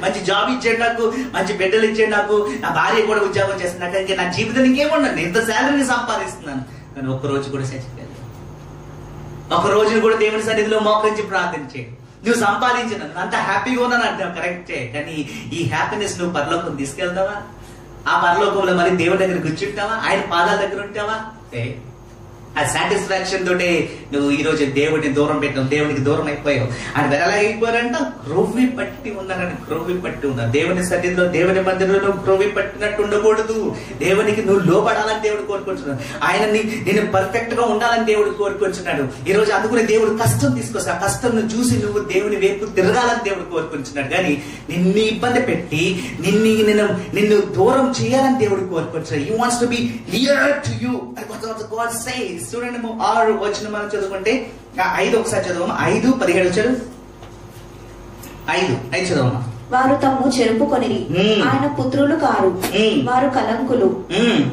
మంచి జాబ్ ఇచ్చాడు నాకు, మంచి బిడ్డలు ఇచ్చాడు నాకు, నా భార్య కూడా ఉద్యోగం చేస్తుంది నాకు, ఇంకా నా జీవితం ఇంకేముండండి, ఇంత శాలరీని సంపాదిస్తున్నాను. కానీ ఒక్కరోజు కూడా చచ్చిపోయాను, ఒక రోజును కూడా దేవుని సన్నిధిలో మోకరించి ప్రార్థించే. నువ్వు సంపాదించిన అంత హ్యాపీగా ఉన్నాను అంటావు, కరెక్టే. కానీ ఈ హ్యాపీనెస్ నువ్వు పరలోకం తీసుకెళ్తావా? ఆ పరలోకంలో మరి దేవుడి దగ్గర కూర్చుంటావా? ఆయన పాదాల దగ్గర ఉంటావా? ఆ సాటిస్ఫాక్షన్ తోటే నువ్వు ఈ రోజు దేవుడిని దూరం పెట్టావు, దేవునికి దూరం అయిపోయావు. ఆయన ఎలా అయిపోయారంట? క్రొవ్వి పట్టి ఉన్నారని. క్రొవ్వి పట్టి ఉన్నారు. దేవుని సన్నిధిలో, దేవుని మందిరంలో క్రొవ్వి పట్టినట్టు ఉండకూడదు. దేవునికి నువ్వు లోపడాలని దేవుడు కోరుకుంటున్నాడు. ఆయన నేను పర్ఫెక్ట్ గా ఉండాలని దేవుడు కోరుకుంటున్నాడు. ఈ రోజు అందుకునే దేవుడు కష్టం తీసుకొస్తా. ఆ కష్టం చూసి నువ్వు దేవుని వైపు తిరగాలని దేవుడు కోరుకుంటున్నాడు. కానీ నిన్ను ఇబ్బంది పెట్టి నిన్ను దూరం చేయాలని దేవుడు కోరుకుంటున్నాడు. He wants to be near to you. That's what God says. చూడండి 6 వచ్చిన మనం చదువుకుంటే 5 ఒకసారి చదవమా. 5:17 వచ్చాడు. 5 చదవమా. వారు తమ్ము చెరుపుకొనిరి, ఆయన పుత్రులు కారు, వారు కలంకులు,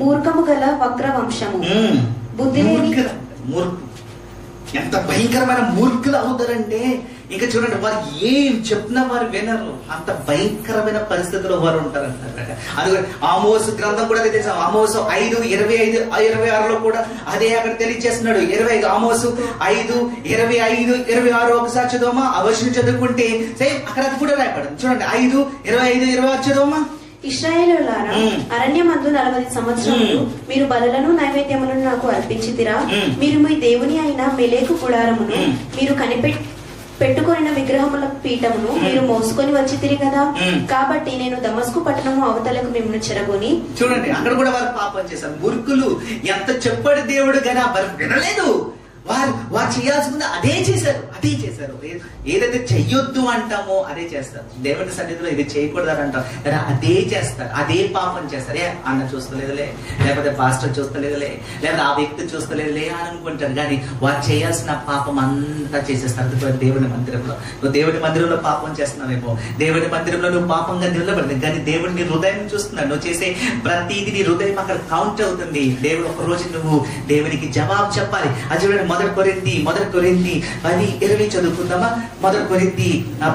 మూర్ఖము గల వక్ర వంశము, బుద్ధి లేని. ఎంత భయంకరమైన మూర్ఖులు అవుతారంటే ఇంకా చూడండి, వారు ఏం చెప్పినా వారు వినరు. అంత భయంకరమైన పరిస్థితిలో వారు ఉంటారంటారు. అది ఆమోసు గ్రంథం కూడా తెలుసు. ఆమోసు 5:25-26 కూడా అదే అక్కడ తెలియజేస్తున్నాడు. 25 ఆమోసు 5:25-26 ఒకసారి చదవమా. అవశ్యం చదువుకుంటే సేమ్ అక్కడ కూడా రాయపడింది. చూడండి 5:25-26 చదవమా. ఇశ్రాయేలులారా, అరణ్యమందు 40 సంవత్సరములు మీరు బలులను నైవేద్యములను నాకు అర్పించితిరా. మీరు మీ దేవుని అయిన మెలేకు గుడారమును, మీరు పెట్టుకొనిన విగ్రహముల పీఠమును మీరు మోసుకొని వచ్చితిరి కదా. కాబట్టి నేను దమస్కు పట్టణము అవతలకు మిమ్మల్ని చెరగొని. చూడండి అక్కడ కూడా వారు పాపం చేశారు. మూర్ఖులు ఎంత చెప్పాడు దేవుడు కానీ వారు వినలేదు. వారు చేయాల్సింది అదే చేశారు. ఏదైతే చెయ్యొద్దు అంటామో అదే చేస్తారు. దేవుని సన్నిధిలో ఇది చేయకూడదని అంటాం కానీ అదే చేస్తారు. అదే పాపం చేస్తారు. అన్న చూస్తలేదులే, లేకపోతే పాస్టర్ చూస్తలేదులే, లేకపోతే ఆ వ్యక్తి చూస్తలేదులే అని అనుకుంటారు. కానీ వారు చేయాల్సిన పాపం అంతా చేసేస్తారు. దేవుని మందిరంలో నువ్వు దేవుని మందిరంలో పాపం చేస్తున్నావేమో, దేవుని మందిరంలో నువ్వు పాపంగా నిలబడింది. కానీ దేవుడు నీ హృదయం చూస్తున్నాడు. నువ్వు చేసే ప్రతిదీ నీ హృదయం అక్కడ కౌంట్ అవుతుంది. దేవుడు ఒక రోజు నువ్వు దేవునికి జవాబు చెప్పాలి. అది చూడండి 1 కొరింథీ 10:20 చదువుకుందామా. 1 కొరింథీ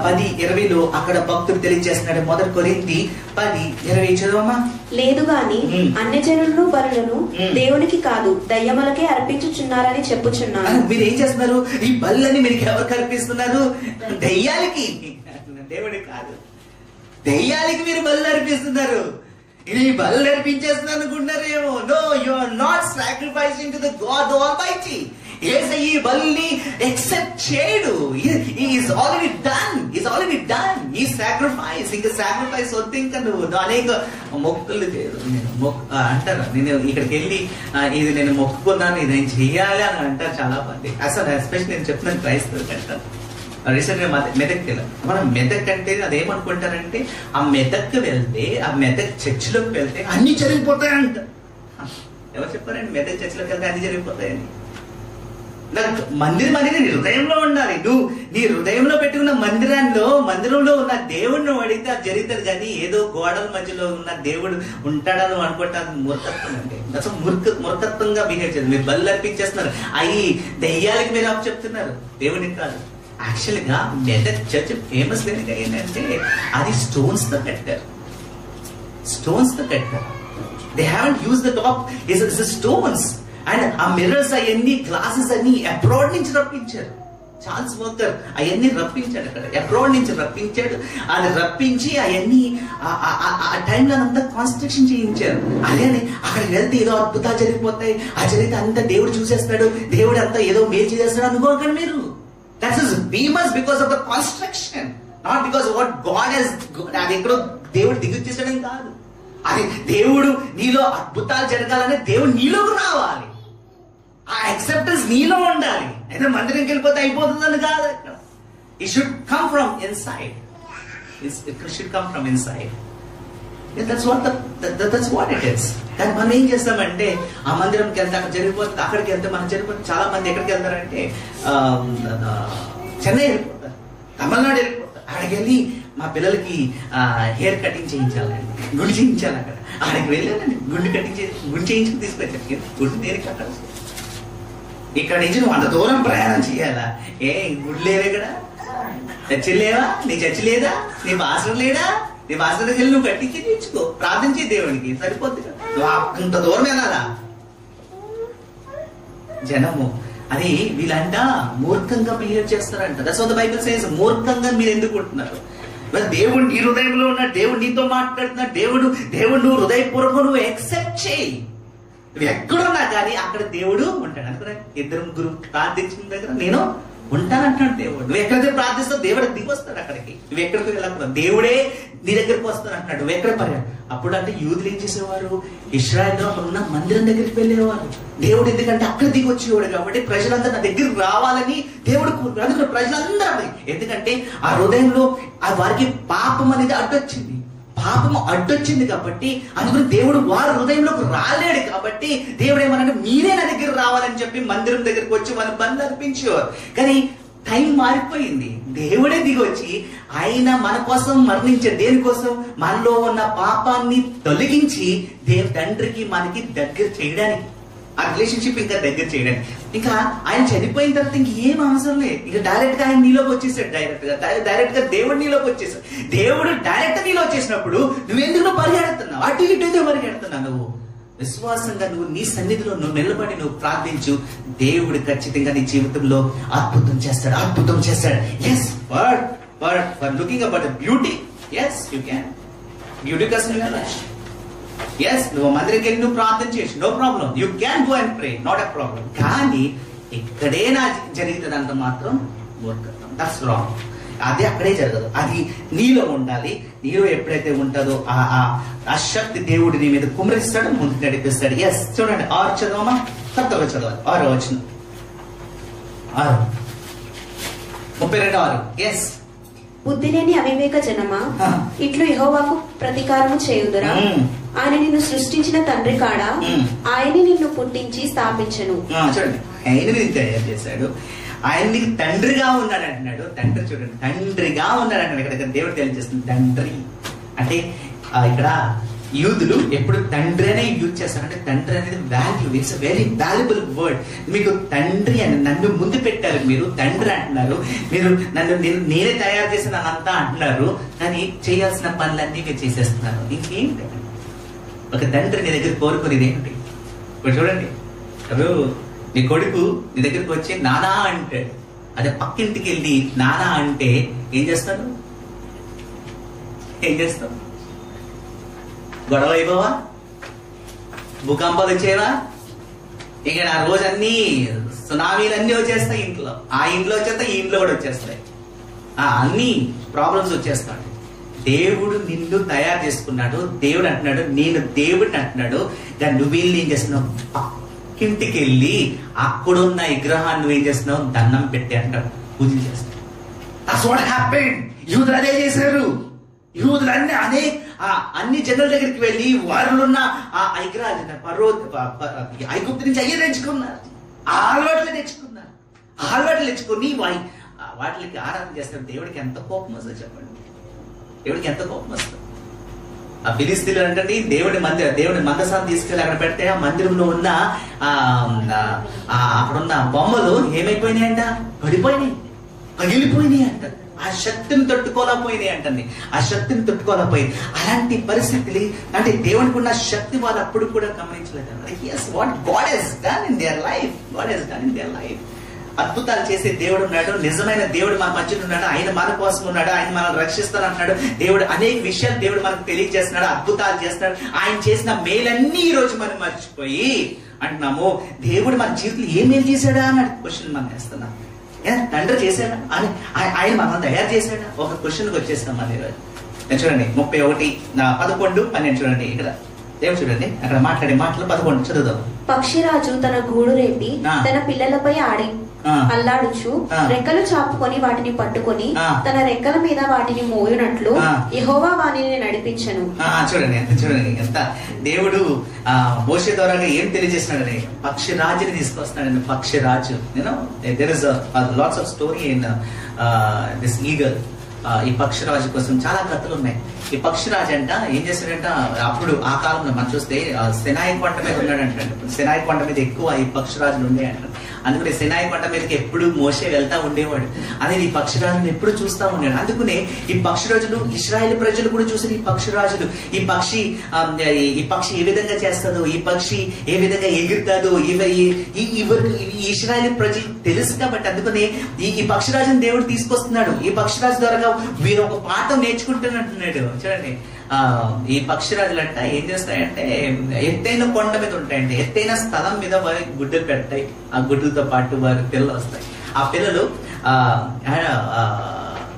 10:20 అక్కడ భక్తుడు తెలియజేస్తున్నాడు. 1 కొరింథీ 10:20 చదవమా. లేదు గాని అన్యజనులను బలులను దేవునికి కాదు దయ్యములకే అర్పించుచున్నారని చెప్పుచున్నారు. మీరు ఏం చేస్తున్నారు? ఈ బలులని మీరు ఎవరికి అర్పిస్తున్నారు? దయ్యాలకి. దేవుడికి కాదు, దయ్యాలకి మీరు బలు అర్పిస్తున్నారు. ఈ బలు అర్పించేస్తున్నారు అనుకుంటున్నారేమో. No, you are not sacrificing to the God almighty. ఈ బలిని ఎక్సెప్ట్ చేయడు. ఈజ్ ఆల్రెడీ డన్ ఈ సాక్రిఫైస్. ఇంకా సాక్రిఫైస్ వద్దు. ఇంకా నువ్వు అనేక మొక్కులు అంటారు. నేను ఇక్కడికి వెళ్ళి ఇది నేను మొక్కుకున్నాను, ఇది నేను చెయ్యాలి అని అంటారు చాలా మంది. అసలు ఎస్పెషల్లీ నేను చెప్తున్నాను క్రైస్తవులు అంటారు. రీసెంట్ గా మెదక్కి వెళ్ళాం. మనం మెదక్ అంటే అదేమనుకుంటారంటే ఆ మెదక్కి వెళ్తే, ఆ మెదక్ చర్చిలోకి వెళ్తే అన్ని జరిగిపోతాయంట. ఎవరు చెప్పారండి? మెదక్ చర్చిలోకి వెళ్తే అన్ని జరిగిపోతాయని. మందిరం అనేది నీ హృదయంలో ఉండాలి. నువ్వు నీ హృదయంలో పెట్టుకున్న మందిరంలో ఉన్న దేవుడిని అడిగితే అది జరుగుతుంది. కానీ ఏదో గోడల మధ్యలో ఉన్న దేవుడు ఉంటాడని అనుకుంటాను మూర్ఖత్వం అండి. అసలు మూర్ఖత్వంగా బిహేవ్ చేస్తారు. మీరు బలు అర్పించేస్తున్నారు. అవి దెయ్యాలకి మీరు అప్పు చెప్తున్నారు, దేవునికి కాదు. యాక్చువల్ గా మెదక్ చర్చ్ ఫేమస్ దేనికి ఏంటంటే అది స్టోన్స్ తో కట్టారు. They haven't use the top, it's stones. And ఆ మిర్రర్స్ అవన్నీ, గ్లాసెస్ అన్ని అబ్రాడ్ నుంచి రప్పించారు. చార్ల్స్ వాకర్ అవన్నీ రప్పించాడు. అక్కడ అబ్రాడ్ నుంచి రప్పించాడు. అది రప్పించి అవన్నీ ఆ టైంలో అంతా కాన్స్ట్రక్షన్ చేయించారు. అదే అక్కడికి వెళ్తే ఏదో అద్భుతాలు జరిగిపోతాయి, ఆ జరిగితే అంతా దేవుడు చూసేస్తాడు, దేవుడు అంతా ఏదో మేలు చేసేస్తాడు అనుకోకండి మీరు. That is famous because of the construction, not because of what God has. అది ఎక్కడో దేవుడు దిగుచ్చేసడం కాదు. అది దేవుడు నీలో అద్భుతాలు జరగాలని దేవుడు నీలోకి రావాలి. ఆ యాక్సెప్టెన్స్ నీలో ఉండాలి. అయితే మందిరంకి వెళ్ళిపోతే అయిపోతుందని కాదు. It should come from inside. It should come from inside. That's what it is. కానీ మనం ఏం చేస్తామంటే ఆ మందిరంకి వెళ్తే అక్కడ జరిగిపోతుంది, అక్కడికి వెళ్తే మనం జరిగిపోతుంది. చాలా మంది ఎక్కడికి వెళ్తారంటే చెన్నై వెళ్ళిపోతారు, తమిళనాడు వెళ్ళిపోతారు. అక్కడికి వెళ్ళి మా పిల్లలకి హెయిర్ కటింగ్ చేయించాలండి, గుడి చేయించాలి. అక్కడికి వెళ్ళానండి, గుడి చేయించుకుని తీసుకొచ్చాను. గుడి దేనికి అక్కడ ఇక్కడ నుంచి నువ్వు అంత దూరం ప్రయాణం చేయాలా? గుడి లేవే ఇక్కడ, చర్చి లేవా? నీ చర్చి లేదా? నీ పాస్టర్ లేడా? నీ పాస్టర్ దగ్గర నువ్వు కట్టించి తీర్చుకో, ప్రార్థించే దేవునికి సరిపోద్ది. నువ్వు అంత దూరం వెళ్ళాలా? జనము అది వీళ్ళంట మూర్ఖంగా బిహేవ్ చేస్తారంట. That's what the Bible says. మూర్ఖంగా మీరు ఎందుకు ఉంటున్నారు? దేవుడు నీ హృదయంలో ఉన్నాడు, దేవుడు నీతో మాట్లాడుతున్నాడు. దేవుడు నువ్వు హృదయపూర్వకంగా నువ్వు యాక్సెప్ట్ చేయి. నువ్వు ఎక్కడున్నా కానీ అక్కడ దేవుడు ఉంటాడు. అందుకనే 2-3 ప్రార్థించిన దగ్గర నేను ఉంటానంటున్నాడు దేవుడు. నువ్వు ఎక్కడైతే ప్రార్థిస్తావు దేవుడు దిగి వస్తాడు అక్కడికి. నువ్వు ఎక్కడికి వెళ్ళకుండా దేవుడే నీ దగ్గరికి వస్తాను అంటున్నాడు. నువ్వు ఎక్కడ పరిగెడు. అప్పుడు అంటే యూదులు ఏం చేసేవారు, ఇశ్రాయేలులో ఉన్న మందిరం దగ్గరికి వెళ్ళేవారు. దేవుడు ఎందుకంటే అక్కడ దిగి వచ్చేవాడు కాబట్టి ప్రజలందరూ నా దగ్గరికి రావాలని దేవుడు కోరుకున్నాడు. అందుకని ప్రజలందరూ, ఎందుకంటే ఆ హృదయంలో వారికి పాపం అనేది అడ్డొచ్చింది. పాపము అడ్డొచ్చింది కాబట్టి అందుకని దేవుడు వారి హృదయంలోకి రాలేడు కాబట్టి దేవుడు ఏమన్నాడు, మీరే నా దగ్గర రావాలని చెప్పి మందిరం దగ్గరికి వచ్చి వాళ్ళ బంధు అర్పించేవారు. కానీ టైం మారిపోయింది. దేవుడే దిగి వచ్చి ఆయన మన కోసం మరణించాడు. దేనికోసం? మనలో ఉన్న పాపాన్ని తొలగించి తండ్రికి మనకి దగ్గర చేయడానికి, ఆ రిలేషన్షిప్ ఇంకా దగ్గర చేయడానికి. ఇంకా ఆయన చనిపోయిన తర్వాత ఇంకేం అవసరం లేదు. ఇంకా డైరెక్ట్ గా ఆయన నీలోకి వచ్చేసాడు. డైరెక్ట్ గా దేవుడు నీలోకి వచ్చేసాడు. దేవుడు డైరెక్ట్ నీలో వచ్చేసినప్పుడు నువ్వెందుకు పరిగెడుతున్నావు? అటు ఇటు పరిగెడుతున్నావు. నువ్వు విశ్వాసంగా నువ్వు నీ సన్నిధిలో నువ్వు నిలబడి నువ్వు ప్రార్థించు. దేవుడు ఖచ్చితంగా నీ జీవితంలో అద్భుతం చేస్తాడు, అద్భుతం చేస్తాడు. Yes, for looking about the beauty, yes you can. Beauty కోసం ఎస్, నువ్వు మందిరికి వెళ్ళి నువ్వు ప్రార్థన చేసి no problem, you can go and pray, not a problem. కానీ ఇక్కడే నా జరుగుతుందంత మాత్రం మూర్ఖత్వం, దట్స్ రాంగ్. అదే అక్కడే జరగదు. అది నీలో ఉండాలి. నీలో ఎప్పుడైతే ఉంటుందో ఆ శక్తి దేవుడు నీ మీద కుమరిస్తాడు, ముందుకు నడిపిస్తాడు. ఎస్, చూడండి 6 చదవమా, కొత్తగా చదవాలి. 6వ వచనం, 32:6. ఎస్, బుద్ధి లేని అవివేక జనమా, ఇట్లు యెహోవాకు ప్రతీకారము చేయుదురా? ఆయన నిన్ను సృష్టించిన తండ్రి కాడా? ఆయన నిన్ను పుట్టించి స్థాపించను. చూడండి, ఆయన తయారు చేశాడు, ఆయన నీకు తండ్రిగా ఉన్నాడు అంటున్నాడు. తండ్రి చూడండి, తండ్రిగా ఉన్నాడు అంటున్నాడు. ఇక్కడ దేవుడు తెలియజేస్తుంది తండ్రి అంటే. ఇక్కడ యూదులు ఎప్పుడు తండ్రి అనే యూజ్ చేస్తారు. అంటే తండ్రి అనేది value, it's very valuable word. మీకు తండ్రి అని, నన్ను ముందు పెట్టారు, మీరు తండ్రి అంటున్నారు. మీరు నన్ను నేనే తయారు చేసిన అంతా అంటున్నారు. కానీ చేయాల్సిన పనులన్నీ మీరు చేసేస్తున్నారు. ఇంకేంటి? ఒక తండ్రి నీ దగ్గర కోరుకునేది ఏంటి? ఇప్పుడు చూడండి, అప్పుడు నీ కొడుకు నీ దగ్గరికి వచ్చి నానా అంటాడు. అదే పక్కింటికి వెళ్ళి నానా అంటే ఏం చేస్తాడు? గొడవ అయిపోవా? భూకంపాలు వచ్చేవా? ఇక నా రోజన్నీ సునామీలన్నీ వచ్చేస్తాయి. ఇంట్లో ఆ ఇంట్లో వచ్చేస్తాయి, ఈ ఇంట్లో కూడా వచ్చేస్తాయి. అన్ని ప్రాబ్లమ్స్ వచ్చేస్తాడు. దేవుడు నిన్ను తయారు చేసుకున్నాడు. దేవుడు అంటున్నాడు, నేను దేవుడిని అంటున్నాడు. కానీ నువ్వేం చేస్తున్నావు? పక్కింటికి వెళ్ళి అక్కడున్న విగ్రహాన్ని నువ్వేం చేస్తున్నావు? దండం పెట్టి అంటాడు, పూజ చేస్తావు. That's what happened. యూదులు అదే చేశారు. యూదులు అన్ని జనుల దగ్గరికి వెళ్ళి వారిలో ఆ విగ్రహాలు ఐగుప్తు నుంచి అయ్యే తెచ్చుకున్నారు. అలవాట్లు తెచ్చుకుని వాటికి ఆరాధన చేస్తారు. దేవుడికి ఎంత కోపం వస్తుంది చెప్పండి? దేవుడికి ఎంత కోపం వస్తుంది? ఆ ఫిలిస్తీన్లు అంటే దేవుడి మందసాన్ని తీసుకెళ్ళి అక్కడ పెడితే ఆ మందిరంలో ఉన్న అక్కడున్న బొమ్మలు ఏమైపోయినాయంట? పడిపోయినాయి, పగిలిపోయినాయి అంట. ఆ శక్తిని తట్టుకోలేకపోయినాయి అంటుంది. ఆ శక్తిని తట్టుకోలేకపోయింది. అలాంటి పరిస్థితులు అంటే దేవునికి ఉన్న శక్తి వాళ్ళు అప్పుడు కూడా గమనించలేదు. What God has done in their life. అద్భుతాలు చేసే దేవుడు ఉన్నాడు. నిజమైన దేవుడు మన మధ్యలో ఉన్నాడు. ఆయన మన కోసం ఉన్నాడు. ఆయన మనల్ని రక్షిస్తాను అంటున్నాడు. దేవుడు అనేక విషయాలు దేవుడు మనకు తెలియజేస్తున్నాడు, అద్భుతాలు చేస్తున్నాడు. ఆయన చేసిన మేలన్నీ ఈ రోజు మనం మర్చిపోయి అంటున్నాము, దేవుడు మన జీవితంలో ఏమేమి చేశాడా అని క్వశ్చన్ మనం వేస్తున్నాం. తండ్రి చేశాడా అని, ఆయన మనం తయారు చేశాడా? ఒక క్వశ్చన్కి వచ్చేస్తాం మన ఈరోజు. చూడండి 31:11 చూడండి. ఇక్కడ దేవుడు చూడండి, అక్కడ మాట్లాడే మాటలు 11 చదువుదాం. పక్షిరాజు తన గూడు రేపి తన పిల్లలపై అల్లాడుచు రెక్కలు చాపుకొని వాటిని పట్టుకొని తన రెక్కల మీద వాటిని మోయునట్లు యెహోవా వానిని నడిపించను. చూడండి ఎంత దేవుడు మోషే ద్వారా ఏం తెలియజేస్తున్నాడని, పక్షిరాజుని తీసుకొస్తున్నాడని. పక్షిరాజు, there is lots of story in this eagle. ఈ పక్షిరాజు కోసం చాలా కథలు ఉన్నాయి. ఈ పక్షిరాజు అంట ఏం చేశాడంట, అప్పుడు ఆ కాలంలో మనం చూస్తే సినాయి కొండ మీద ఉన్నాడంట. సినాయి కొండ మీద ఎక్కువ ఈ పక్షిరాజులు ఉండే అంట. అందుకనే సినాయి కొండ మీదకి ఎప్పుడు మోషే వెళ్తా ఉండేవాడు. అనేది ఈ పక్షిరాజును ఎప్పుడు చూస్తా ఉన్నాడు. అందుకనే ఈ పక్షిరాజులు ఇశ్రాయేల్ ప్రజలు కూడా చూసారు. ఈ పక్షిరాజులు ఈ పక్షి ఏ విధంగా చేస్తుందో, ఈ పక్షి ఏ విధంగా ఎగురుతాదో ఈ ఇశ్రాయేల్ ప్రజలు తెలుసు కాబట్టి అందుకనే ఈ పక్షిరాజుని దేవుడు తీసుకొస్తున్నాడు. ఈ పక్షిరాజు ద్వారా వీరు ఒక పాఠం నేర్చుకుంటున్నట్టున్నాడు. చూడండి, ఈ పక్షిరాజులంట ఏం చేస్తాయంటే ఎత్తైన కొండ మీద ఉంటాయంటే ఎత్తైన స్థలం మీద వారి గుడ్డలు పెడతాయి. ఆ గుడ్డలతో పాటు వారి పిల్లలు వస్తాయి. ఆ పిల్లలు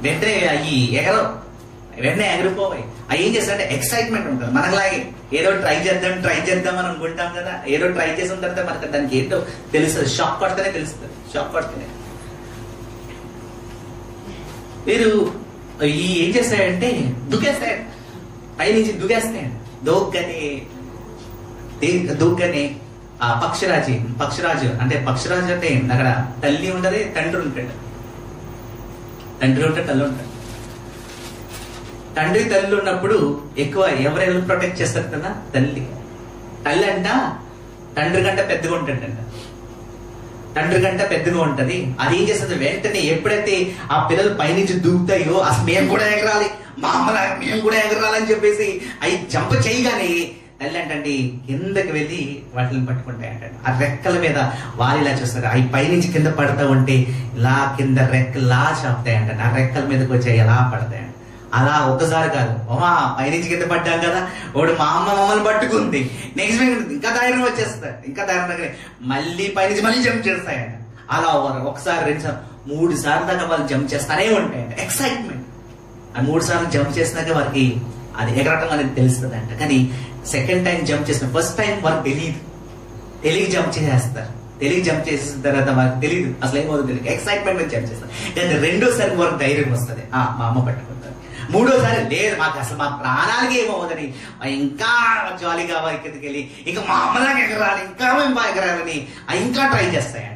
వెంటనే అవి వెంటనే ఎగరిపోయి అవి ఏం చేస్తారంటే ఎక్సైట్మెంట్ ఉంటుంది. మనలాగే ఏదో ట్రై చేద్దాం అని అనుకుంటాం కదా. ఏదో ట్రై చేసిన తర్వాత మనకు దానికి ఏంటో తెలుస్తుంది. షాక్ పడితేనే తెలుస్తుంది. షాక్ పడితేనే మీరు ఏం చేస్తాయంటే దూకేస్తాయండి. పైనుంచి దూకేస్తాయండి. దూగ్గని ఆ పక్షిరాజు అంటే అక్కడ తల్లి ఉంటది, తండ్రి ఉంటాడు. తల్లి ఉంటాడు. తండ్రి తల్లి ఉన్నప్పుడు ఎక్కువ ఎవరెవరు ప్రొటెక్ట్ చేస్తారు కదా, తల్లి అంట తండ్రి కంటే పెద్దగా ఉంటాడంట. తండ్రి కంటే పెద్దగా ఉంటది. అది ఏం చేస్తుంది, వెంటనే ఎప్పుడైతే ఆ పిల్లలు పైనుంచి దూకుతాయో అసలు మేము కూడా ఎగరాలి, మా అమ్మలాగా మేము కూడా ఎగరాలని చెప్పేసి అవి జంప్ చేయగానే తల్లి అంటండి కిందకి వెళ్ళి వాటిని పట్టుకుంటాయంట. ఆ రెక్కల మీద వారిలా చూస్తారు. అవి పైనుంచి కింద పడతా ఉంటే ఇలా కింద రెక్కలా చాపుతాయంట. ఆ రెక్కల మీదకి వచ్చి ఎలా పడతాయంట. అలా ఒకసారి కాదు, పైనుంచి కింద పడ్డాం కదా, వాడు మా అమ్మ మమ్మల్ని పట్టుకుంది, నెక్స్ట్ ఇంకా ధైర్యం వచ్చేస్తాడు. ఇంకా ధైర్యం మళ్ళీ పైనుంచి మళ్ళీ జంప్ చేస్తాయంట. అలా ఒకసారి 2 సార్లు 3 సార్లు దాకా వాళ్ళు జంప్ చేస్తానే ఉంటాయంట. ఎక్సైట్మెంట్. ఆ 3 సార్లు జంప్ చేసినాక వారికి అది ఎగరటం అనేది తెలుస్తుంది అంట. కానీ సెకండ్ టైం జంప్ చేసిన ఫస్ట్ టైం వారికి తెలియదు జంప్ చేసేస్తారు. జంప్ చేసిన తర్వాత వారికి తెలియదు అసలు ఏమవుతుంది, తెలియదు. ఎక్సైట్మెంట్ మీద జంప్ చేస్తారు. కానీ రెండోసారి వారికి ధైర్యం వస్తుంది, మా అమ్మ పట్టుకుంటారు. మూడోసారి లేదు, మాకు అసలు మా ప్రాణాలకి ఏమవుదని ఇంకా జాలీగా కిందకి వెళ్ళి ఇంకా మా అమ్మలాగా ఎగరాలి, ఇంకా మేము బాగా ఎగరాలని ఇంకా ట్రై చేస్తాయంట.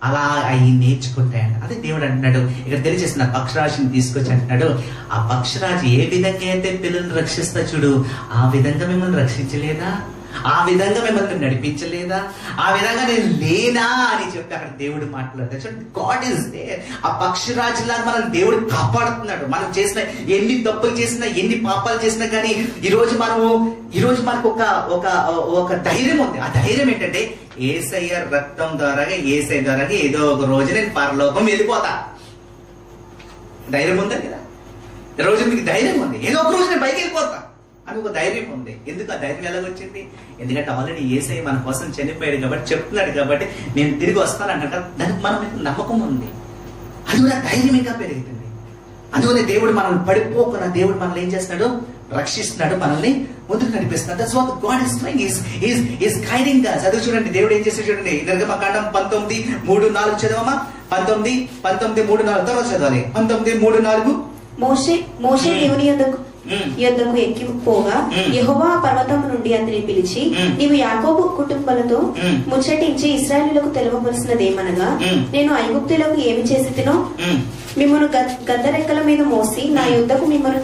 అలా అవి నేర్చుకుంటాయంట. అదే దేవుడు అంటున్నాడు ఇక్కడ తెలియజేసిన పక్షరాజుని తీసుకొచ్చి అంటున్నాడు, ఆ పక్షరాజు ఏ విధంగా అయితే పిల్లల్ని రక్షిస్తా చూడు, ఆ విధంగా మిమ్మల్ని రక్షించలేదా, ఆ విధంగా మిమ్మల్ని నడిపించలేదా, ఆ విధంగా నేను లేనా అని చెప్పి అక్కడ దేవుడు మాట్లాడతాడు. చూడండి, గాడ్ ఈజ్ దేర్. ఆ పక్షిరాజులాగా మనం దేవుడు కాపాడుతున్నాడు. మనం చేసిన ఎన్ని తప్పులు చేసినా, ఎన్ని పాపాలు చేసినా కానీ ఈ రోజు మనకు ఒక ధైర్యం ఉంది. ఆ ధైర్యం ఏంటంటే యేసయ్య రక్తం ద్వారా ఏదో ఒక రోజు నేను పరలోకం వెళ్ళిపోతా. ధైర్యం ఉందా కదా? ఈ రోజు మీకు ధైర్యం ఉంది, ఏదో ఒక రోజు నేను పైకి వెళ్ళిపోతా అని ఒక ధైర్యం ఉంది. ఎందుకు ఆ ధైర్యం ఎలాగొచ్చింది? ఎందుకంటే ఆల్రెడీ యేసయ్య మన కోసం చనిపోయాడు కాబట్టి, చెప్తున్నాడు కాబట్టి నేను తిరిగి వస్తానంట. దానికి మన మీద నమ్మకం ఉంది. అందువల్ల ధైర్యం ఇంకా పెరుగుతుంది. అందువల్ల దేవుడు మనల్ని పడిపోకుండా దేవుడు మనల్ని ఏం చేస్తున్నాడు, రక్షిస్తున్నాడు, మనల్ని ముందుకు నడిపిస్తున్నాడు. That's what God is doing, is guiding us. అది చూడండి, దేవుడు ఏం చేస్తాడు చూడండి. నిర్గమకాండం 19:3-4 చదవమా. 19:3-4 తర్వాత చదవాలి. 19:3-4 మోషే దేవుని యొద్దకు ఎక్కిపోగా యెహోవా పర్వతం నుండి అతని పిలిచి, నీవు యాకోబు కుటుంబాలతో ముచ్చటించి ఇశ్రాయేలులకు తెలుపవలసినదేమనగా, నేను ఐగుప్తులకు ఏమి చేసితినో మిమ్మల్ని గద్దరెక్కల మీద మోసి నా యొద్దకు మిమ్మల్ని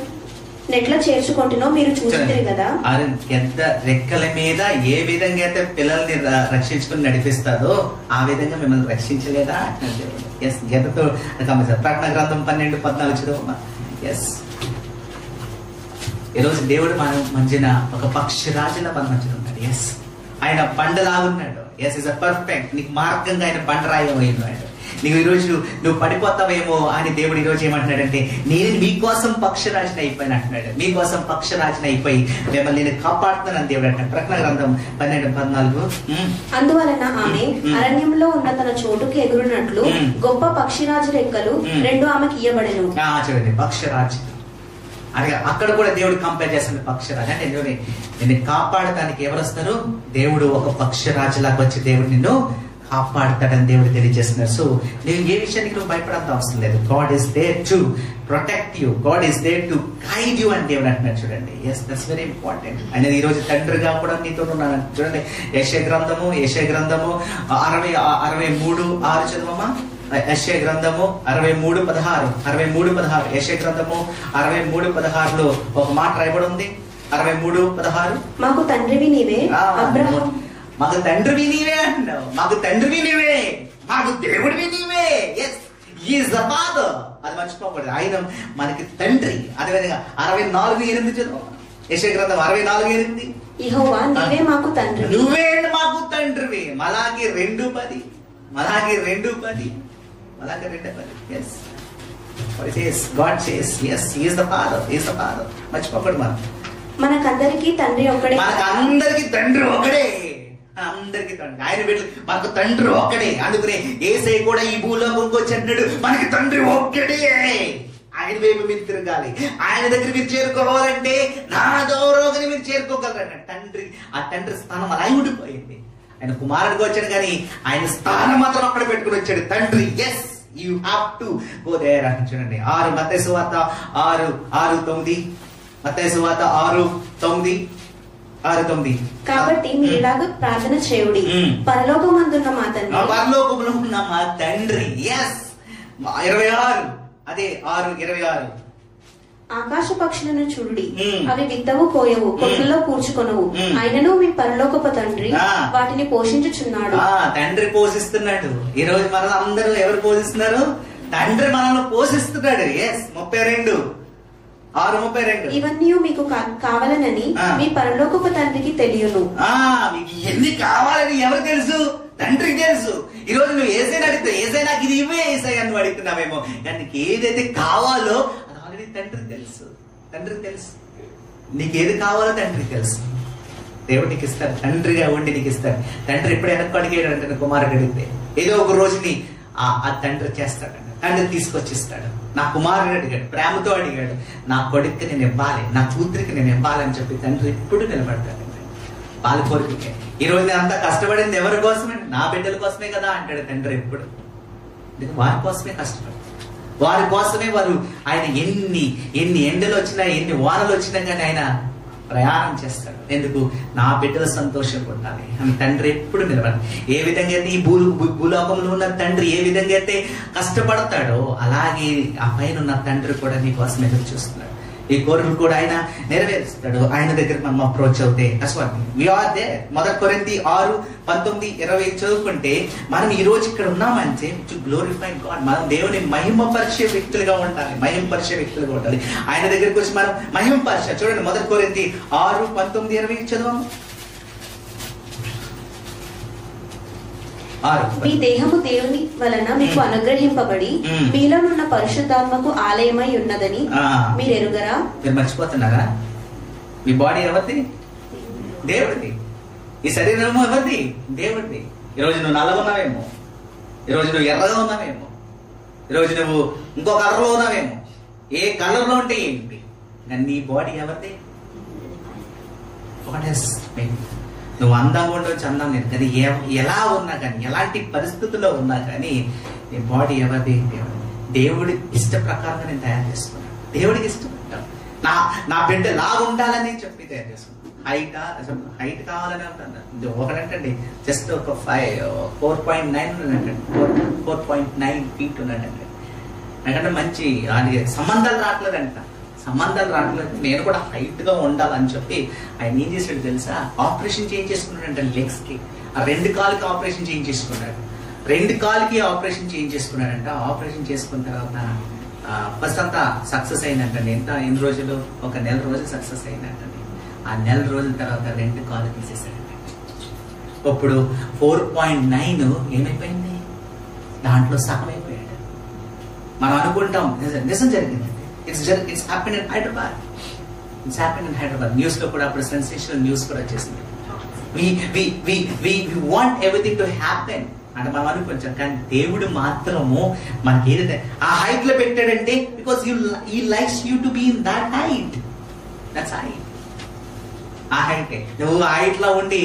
నెట్లా చేర్చుకుంటున్నో మీరు చూసిరు కదా. గద్ద రెక్కల మీద ఏ విధంగా అయితే పిల్లల్ని రక్షించుకుని నడిపిస్తాడో ఆ విధంగా మిమ్మల్ని రక్షించలేదా? గద్దతో ప్రకటన గ్రంథం 12:14 చదవమ్మా. ఎస్, ఈరోజు దేవుడు మన మధ్యన ఒక పక్షిరాజుల మన మధ్యన ఉన్నాడు. ఎస్, ఆయన బండలాగున్నాడు. Yes, is a perfect. నీకు మార్గంగా ఆయన బండరాయమైనాడు. నీకు ఈరోజు నువ్వు పడిపోతావేమో అని దేవుడు ఈరోజు ఏమంటున్నాడంటే, నేను మీకోసం పక్షరాజుని అయిపోయిన అంటున్నాడు. మీకోసం పక్షరాజుని అయిపోయి మిమ్మల్ని నేను కాపాడుతున్నాను దేవుడు అంటాడు. ప్రకటన గ్రంథం 12:14. అందువలన ఆమె అరణ్యంలో ఉన్న తన చోటుకి ఎగురునట్లు గొప్ప పక్షిరాజు రెక్కలు 2 ఆమెకి ఇయ్యబడెను. చూడండి, పక్షరాజు అదే అక్కడ కూడా దేవుడు కంపేర్ చేస్తున్న పక్షరాజు అంటే నిన్ను కాపాడటానికి ఎవరు వస్తారు? దేవుడు ఒక పక్షరాజులాగా వచ్చి దేవుడు నిన్ను కాపాడుతాడని దేవుడు తెలియజేస్తున్నారు. సో నేను ఏ విషయానికి నువ్వు భయపడాల్సిన అవసరం లేదు. God is there to protect you, God is there to guide you అని దేవుడు అంటున్నాడు. చూడండి, ఎస్, దట్స్ వెరీ ఇంపార్టెంట్. అనేది ఈ రోజు తండ్రిగా కూడా నీతో ఉన్నాను. చూడండి, యెషయా గ్రంథము 63:6 చదవమా. యెషయా గ్రంథము 63:16 యెషయా గ్రంథము 63:16 ఒక మాట రాయబడి ఉంది. 63:16 మాకు తండ్రివి నీవే అబ్రహాము, మాకు తండ్రివి నీవే అంటున్నావు. మాకు తండ్రివి నీవే, మాకు దేవుడివి నీవే. Yes, is the father. అది మర్చిపోకూడదు, ఆయన మనకి తండ్రి. అదేవిధంగా 64:8 చదువు. యెషయా గ్రంథం 64:8 యెహోవా నీవే మాకు తండ్రి, నువ్వే మాకు తండ్రివి. మలాకి 2:10 Yes, God says, yes, He is the Father. He is the Father. మర్చిపోకూడదు మనం. మనకందరికీ తండ్రి ఒక్కడే. మనకందరికి తండ్రి ఒకడే. అందరికి తండ్రి, ఆయన బిడ్డలు మనకు తండ్రి ఒక్కడే. అందుకనే యేసయ్య కూడా ఈ భూలోకంకి వచ్చి అంటున్నాడు, మనకి తండ్రి ఒక్కడే. ఆయన వైపు మీరు తిరగాలి, ఆయన దగ్గర మీరు చేరుకోవాలంటే నా గౌరవని మీరు చేరుకోగలరు. తండ్రి, ఆ తండ్రి స్థానం అలా ఉండిపోయింది. ఆయన కుమారుడికి వచ్చాడు కానీ ఆయన స్థానం మాత్రం అక్కడ పెట్టుకుని వచ్చాడు తండ్రి. Yes, you have to go there అని చూడండి. 6 మత్తయి సువార్త 6:9. మత్తయి సువార్త 6:9. కాబట్టి మీలాగా ప్రార్థన చేయుడి, పరలోకమందున్న మా తండ్రి. పరలోకములో ఉన్న మా తండ్రి. ఎస్, 26, అదే 6:26. ఆకాశ పక్షులను చూడుడి, అవి విత్తవు కోయవు, కొట్లలో కూర్చుకొనవు, ఆయనను మీ పరలోకపు తండ్రి వాటిని పోషించుచున్నాడు. తండ్రి పోషిస్తున్నాడు. ఈ రోజు మనం అందరూ ఎవరు పోషిస్తున్నారు? తండ్రి మనల్ని పోషిస్తున్నాడు. ఎస్, 32, 6:32. ఇవన్నీ మీకు కావాలనని మీ పరలోకపు తండ్రికి తెలియను. మీకు ఎన్ని కావాలని ఎవరు తెలుసు? తండ్రికి తెలుసు. ఈ రోజు నువ్వు ఏసైనా అడిగితే, ఏసై నాకు ఇది ఇవే ఏసై అని నువ్వు అడుగుతున్నావేమో, నీకు ఏదైతే కావాలో అది ఆల్రెడీ తండ్రికి తెలుసు. తండ్రికి తెలుసు నీకు ఏది కావాలో తండ్రికి తెలుసు. దేవుడు నీకు ఇస్తాడు, తండ్రిగా ఉండి నీకు ఇస్తాడు. తండ్రి ఎప్పుడు వెనక్కు అడిగాడు అంటే కుమారుడు అడిగితే ఏదో ఒక రోజుని ఆ తండ్రి చేస్తాడంట. తండ్రి తీసుకొచ్చిస్తాడు. నా కుమారుడు అడిగాడు, ప్రేమతో అడిగాడు, నా కొడుక్కి నేను ఇవ్వాలి, నా కూతురికి నేను ఇవ్వాలి అని చెప్పి తండ్రి ఎప్పుడు నిలబడతాడు. వాళ్ళ కోరికకే. ఈ రోజు నేను అంతా కష్టపడింది ఎవరి కోసమే? నా బిడ్డల కోసమే కదా అంటాడు తండ్రి ఎప్పుడు. వారి కోసమే కష్టపడి, వారి కోసమే వారు ఆయన ఎన్ని ఎండలు వచ్చినా, ఎన్ని వానలు వచ్చినా కానీ ఆయన ప్రయాణం చేస్తాడు. ఎందుకు? నా బిడ్డలు సంతోషంగా ఉండాలి అని తండ్రి ఎప్పుడు నిలబడి. ఏ విధంగా అయితే ఈ భూలోకంలో ఉన్న తండ్రి ఏ విధంగా అయితే కష్టపడతాడో అలాగే ఆ పైన ఉన్న తండ్రి కూడా నీ కోసం ఎదురు చూస్తున్నాడు. ఈ కోరికలు కూడా ఆయన నెరవేరుస్తాడు. ఆయన దగ్గర మనం అప్రోచ్ అవుతే మొదటి కొరింథీ 6:19-20 చదువుకుంటే మనం ఈ రోజు ఇక్కడ ఉన్నామంటే టు గ్లోరిఫై గాడ్. మనం దేవుని మహిమపరిచే వ్యక్తులుగా ఉండాలి, మహిమపరిచే వ్యక్తులుగా ఉండాలి. ఆయన దగ్గరికి వచ్చి మనం మహిమపరిచే. చూడండి, మొదటి కొరింథీ 6:19-20 చదవము. మీ దేహము దేవుని వలన మీకు అనుగ్రహింపబడి మీలోనున్న పరిశుద్ధాత్మకు ఆలయమై ఉన్నదని మీరు ఎరుగరా? మీరు మర్చిపోతున్నారా? మీ బాడీ ఎవరిది? దేవుడిది. ఈ శరీరము ఎవరిది? దేవుడిది. ఈరోజు నువ్వు నల్లగా ఉన్నావేమో, ఈరోజు నువ్వు ఎర్రగా ఉన్నావేమో, ఈరోజు నువ్వు ఇంకో కలర్లో ఉన్నావేమో. ఏ కలర్లో ఉంటే ఏంటి, నీ బాడీ ఎవరిది? నువ్వు అందంగా ఉండవచ్చు, అందం లేదు కానీ ఎలా ఉన్నా కానీ, ఎలాంటి పరిస్థితుల్లో ఉన్నా కానీ నీ బాడీ ఎవరిది? దేవుడి ఇష్ట ప్రకారంగా నేను తయారు చేసుకున్నాను. దేవుడికి ఇష్టం నా బిడ్డ లాగా ఉండాలని చెప్పి తయారు చేసుకున్నాను. హైట్ కావాలని అంటాను. ఒకటంటండి జస్ట్ ఒక 4.9 ఉన్నాడంటే, 4.9 feet ఉన్నాడంటే. నాకంటే మంచి సంబంధాలు రావట్లేదంట. నేను కూడా హైట్ గా ఉండాలని చెప్పి ఆయన ఏం చేశాడు తెలుసా? ఆపరేషన్ చేయించేసుకున్నాడంట లెగ్స్ కి. ఆ 2 కాళ్ళకి ఆపరేషన్ చేయించేసుకున్నాడు. 2 కాళ్ళకి ఆపరేషన్ చేయించేసుకున్నాడంట. ఆపరేషన్ చేసుకున్న తర్వాత ఫస్ట్ అంతా సక్సెస్ అయిందంటండి. ఎన్ని రోజులు? ఒక 1 నెల రోజులు సక్సెస్ అయిందంటండి. ఆ 1 నెల రోజుల తర్వాత 2 కాళ్ళు తీసేసాడండి. ఇప్పుడు 4.9 ఏమైపోయింది? దాంట్లో సగం అయిపోయాడు. మనం అనుకుంటాం నిజం జరిగింది. It's happened in Hyderabad. News లో కూడా అప్పుడు సెన్సేషనల్ న్యూస్ కూడా వచ్చేసింది. We want everything to happen అంటే మనం అనుకుంటాం, కానీ దేవుడు మాత్రము మనకి ఏదైతే ఆ హైట్ లో పెట్టాడంటే because he likes you to be in that height. That's height. ఆ హైట్. నువ్వు ఆ హైట్ లో ఉండి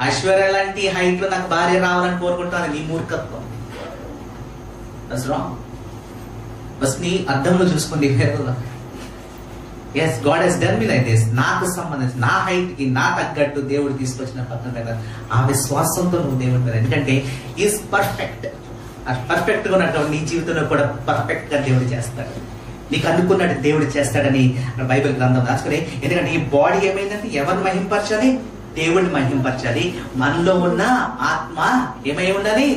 ఐశ్వర్య లాంటి హైట్ లో నాకు భార్య రావాలని కోరుకుంటాను, నీ మూర్ఖత్వం. That's wrong. బస్ నీ అర్థంలో చూసుకోండి. Yes, God has done me like this. నాకు సంబంధించి నా హైట్ కి నా తగ్గట్టు దేవుడు తీసుకొచ్చిన పక్కన కదా ఆ విశ్వాసంతో నువ్వు దేవుడి మీద. ఎందుకంటే ఈజ్ పర్ఫెక్ట్. పర్ఫెక్ట్ గా ఉన్నటువంటి నీ జీవితంలో కూడా పర్ఫెక్ట్ గా దేవుడు చేస్తాడు. నీకు అనుకున్నట్టు దేవుడు చేస్తాడని బైబిల్ గ్రంథం రాసుకుని. ఎందుకంటే ఈ బాడీ ఏమైందంటే ఎవరిని మహింపరచాలి? దేవుడిని మహింపరచాలి. మనలో ఉన్న ఆత్మ ఏమై ఉండాలి?